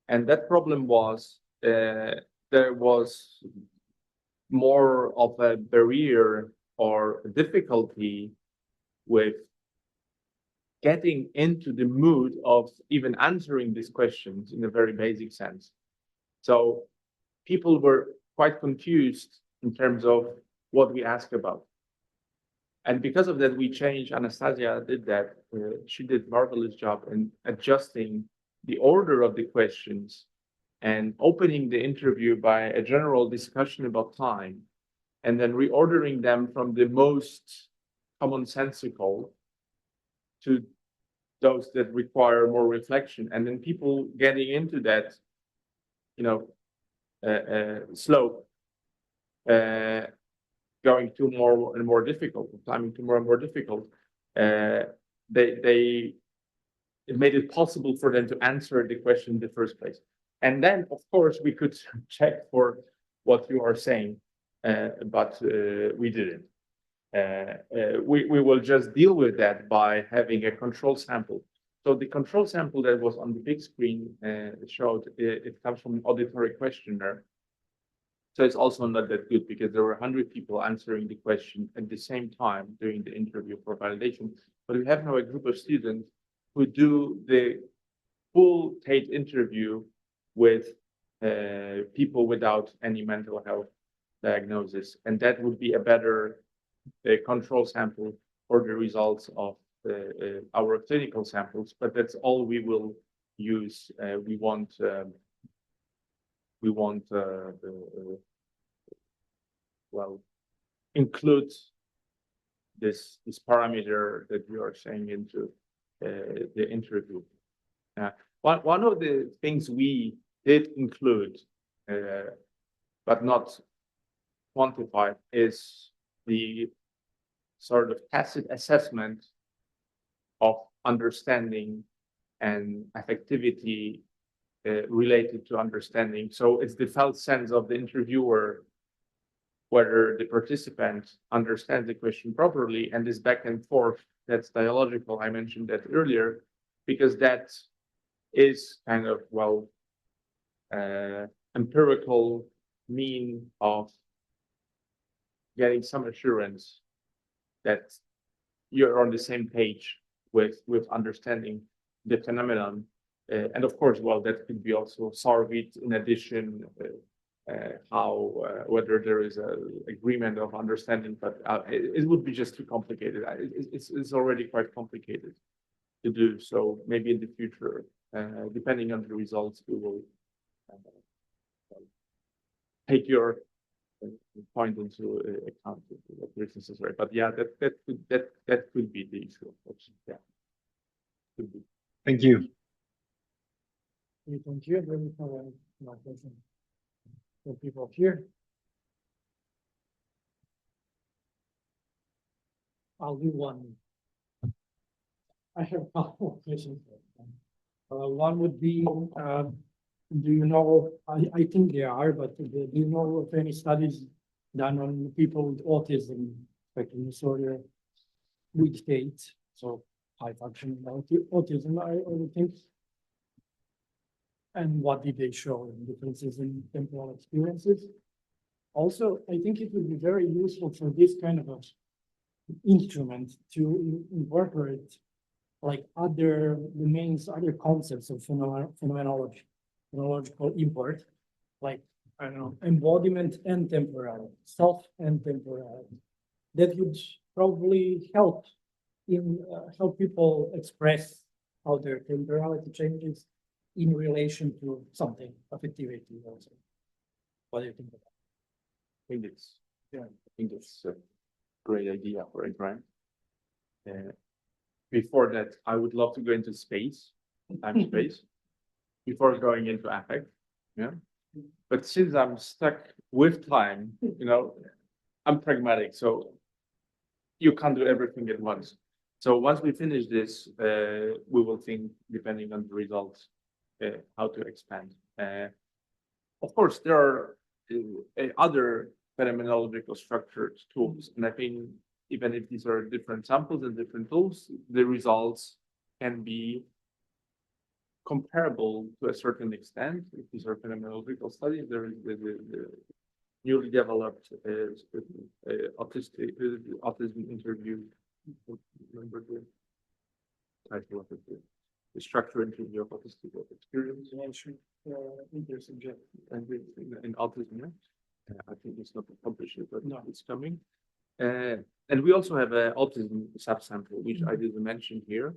S2: And that problem was there was more of a barrier or difficulty with getting into the mood of even answering these questions in a very basic sense. So people were quite confused in terms of what we ask about. And because of that, we changed. Anastasia did that. She did a marvelous job in adjusting the order of the questions and opening the interview by a general discussion about time, and then reordering them from the most commonsensical to those that require more reflection. And then people getting into that, slope, going to more and more difficult, climbing to more and more difficult, it made it possible for them to answer the question in the first place. And then, of course, we could check for what you are saying, but we didn't. We will just deal with that by having a control sample. So the control sample that was on the big screen showed it comes from an auditory questionnaire. So it's also not that good because there were 100 people answering the question at the same time during the interview for validation. But we have now a group of students who do the full TATE interview with people without any mental health diagnosis. And that would be a better control sample for the results of our clinical samples. But that's all we will use. We want include this parameter that you are saying into the interview. One of the things we did include, but not quantified, is the sort of tacit assessment of understanding and affectivity related to understanding. So it's the felt sense of the interviewer whether the participant understands the question properly, and this back and forth, that's dialogical. I mentioned that earlier, because that is kind of, empirical mean of getting some assurance that you're on the same page with understanding the phenomenon. And of course, that could be also surveyed in addition, whether there is a agreement of understanding, but it would be just too complicated. It's already quite complicated to do. So maybe in the future, depending on the results, we will take your point into account what the reasons is right. But yeah, that could be the issue. Yeah, could be.
S5: Thank you.
S1: Thank you. Then we have a question for people here. I'll do one. I have a couple of questions. One would be, do you know, I think there are, but do you know of any studies done on people with autism spectrum disorder with state, so high functioning autism, I would think. And what did they show in differences in temporal experiences? Also, I think it would be very useful for this kind of an instrument to incorporate like other domains, other concepts of phenomenology, phenomenological import, like, I don't know, embodiment and temporality, self and temporality. That would probably help help people express how their temporality changes in relation to something, affectivity also. What do you think of that?
S2: I think it's a great idea for a grant. Before that, I would love to go into space, time space, before going into affect. Yeah. But since I'm stuck with time, I'm pragmatic, so you can't do everything at once. So once we finish this, we will think, depending on the results, how to expand. Of course, there are other phenomenological structures, tools, and I think even if these are different samples and different tools, the results can be comparable to a certain extent. If these are phenomenological studies, there is the newly developed autism interview. Remember the title of it? The structure interview of autistic experience. Intersubject and in autism. Yeah? I think it's not published yet, but no, it's coming. And we also have an autism subsample, which I didn't mention here.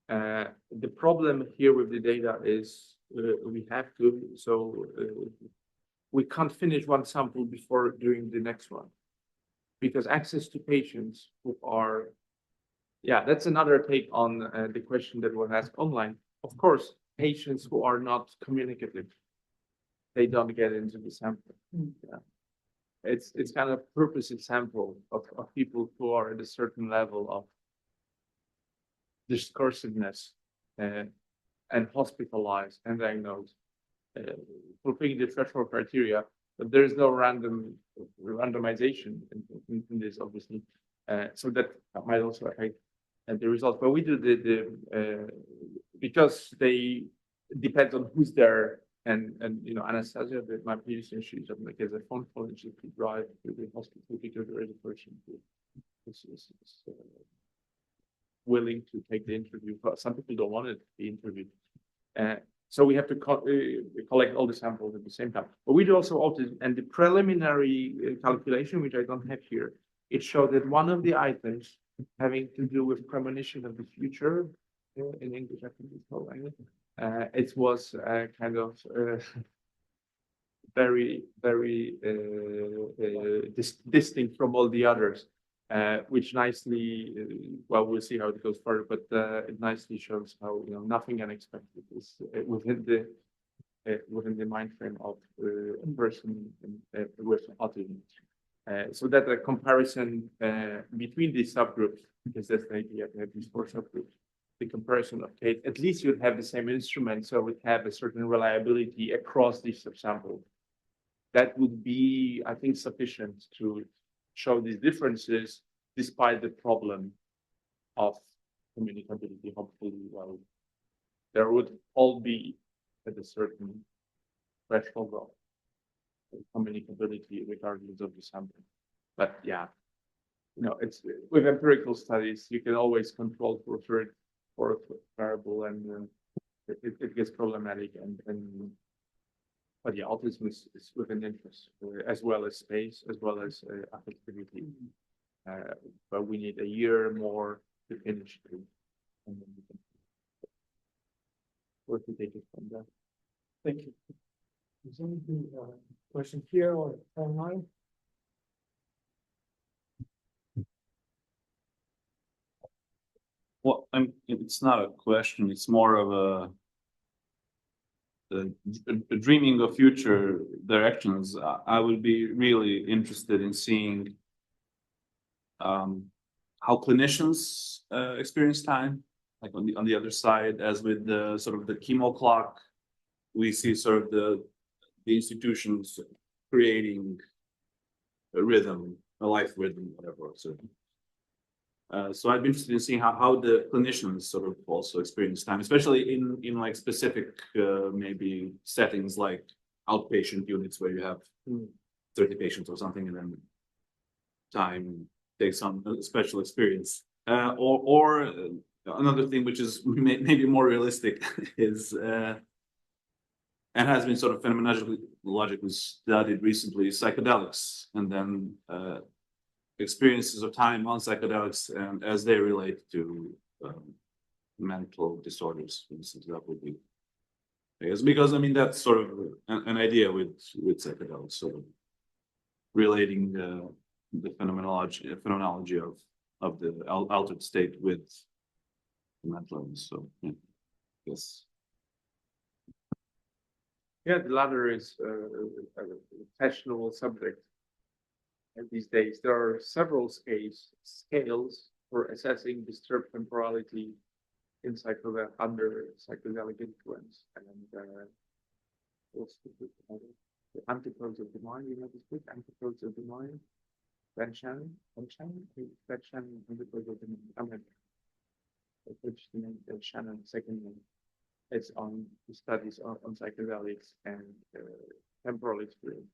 S2: The problem here with the data is we can't finish one sample before doing the next one, because access to patients who are, that's another take on the question that was asked online. Of course, patients who are not communicative, they don't get into the sample. Yeah. It's kind of purposive sample of people who are at a certain level of discursiveness and hospitalized and diagnosed, fulfilling the threshold criteria, but there is no randomization in this, obviously. So that might also affect the results. But we do because they depend on who's there. And Anastasia, my pediatrician, she just has a phone call and she could drive to the hospital because there is a person who is willing to take the interview. But some people don't want to be interviewed. So we have to collect all the samples at the same time. But we do also autism, and the preliminary calculation, which I don't have here, it showed that one of the items having to do with premonition of the future, in English, I think it's called language. It was kind of very, very distinct from all the others, which nicely, we'll see how it goes further, but it nicely shows how nothing unexpected is within the mind frame of a person with autism. So that a comparison between these subgroups, because that's the idea, to have these four subgroups. The comparison of case, at least you'd have the same instrument, so it would have a certain reliability across these subsamples. That would be, I think, sufficient to show these differences, despite the problem of communicability. Hopefully, there would all be at a certain threshold of communicability regardless of the sample. But it's with empirical studies, you can always control for a variable, and it gets problematic, and But yeah, autism is within interest, as well as space, as well as affectivity. But we need a year more to finish it. And then we can work to take it from there.
S1: Thank you. Is there any question here or online?
S6: Well, it's not a question, it's more of a dreaming of future directions. I would be really interested in seeing how clinicians experience time, like on the other side, as with the sort of the chemo clock, we see sort of the institutions creating a rhythm, a life rhythm, whatever. So I'd be interested in seeing how the clinicians sort of also experience time, especially in like specific maybe settings like outpatient units where you have 30 patients or something, and then time takes on a special experience. Or another thing which is maybe more realistic is and has been sort of phenomenologically studied recently, psychedelics, and then experiences of time on psychedelics and as they relate to mental disorders, for instance. That would be, I guess, because I mean that's sort of an idea with psychedelics, sort of relating the phenomenology of the altered state with the mental illness. So yeah, yes.
S2: Yeah, the latter is a fashionable subject these days. There are several scales for assessing disturbed temporality in under psychedelic influence. And what's the antipodes of the mind? You know this book, Antipodes of the Mind. Ben Shannon, Antipodes of the Mind. I'm going to put the name Shannon, second name. It's on the studies on psychedelics and temporal experience.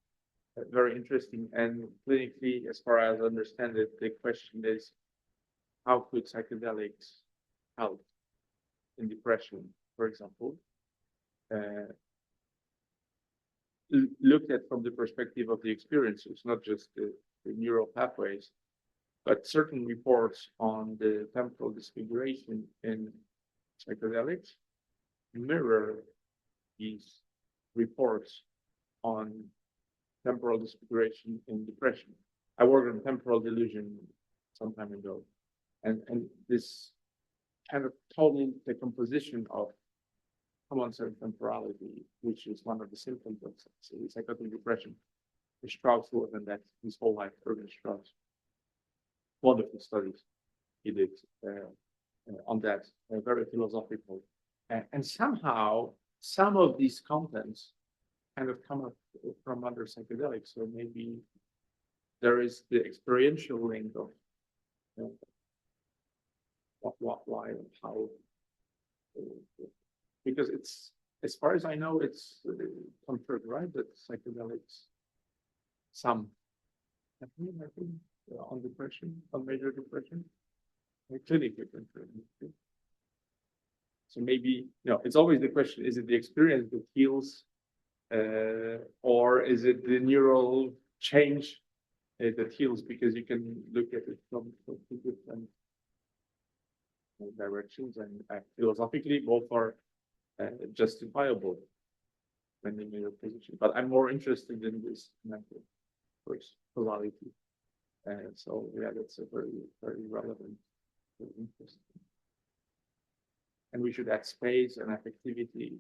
S2: Very interesting. And clinically, as far as I understand it, the question is, how could psychedelics help in depression, for example? Looked at from the perspective of the experiences, not just the neural pathways, but certain reports on the temporal disfiguration in psychedelics mirror these reports on temporal disfiguration in depression. I worked on temporal delusion some time ago, and this kind of total decomposition of common sense temporality, which is one of the symptoms of psychotic depression. Strauss wrote on that his whole life, Erwin Strauss. Wonderful studies he did on that, very philosophical. And somehow, some of these contents kind of come up from under psychedelics. So maybe there is the experiential link of what, why, and how. Because it's, as far as I know, it's confirmed, right? That psychedelics, some, I think, on depression, on major depression, clinically confirmed. So maybe, it's always the question, is it the experience that heals, or is it the neural change that heals? Because you can look at it from two different directions, and philosophically, both are justifiable depending on your position. But I'm more interested in this mental first polarity. And so, yeah, that's a very, very relevant, very interesting. And we should add space and affectivity.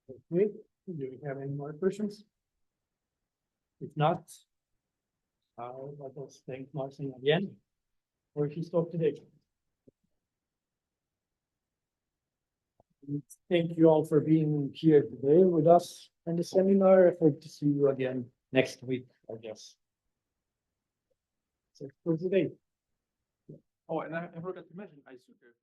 S1: Okay, do we have any more questions? If not, let us thank Marcin again for his talk today. Thank you all for being here today with us in the seminar. I hope to see you again next week, I guess. So for today.
S2: Oh, and I forgot to mention, Isuka.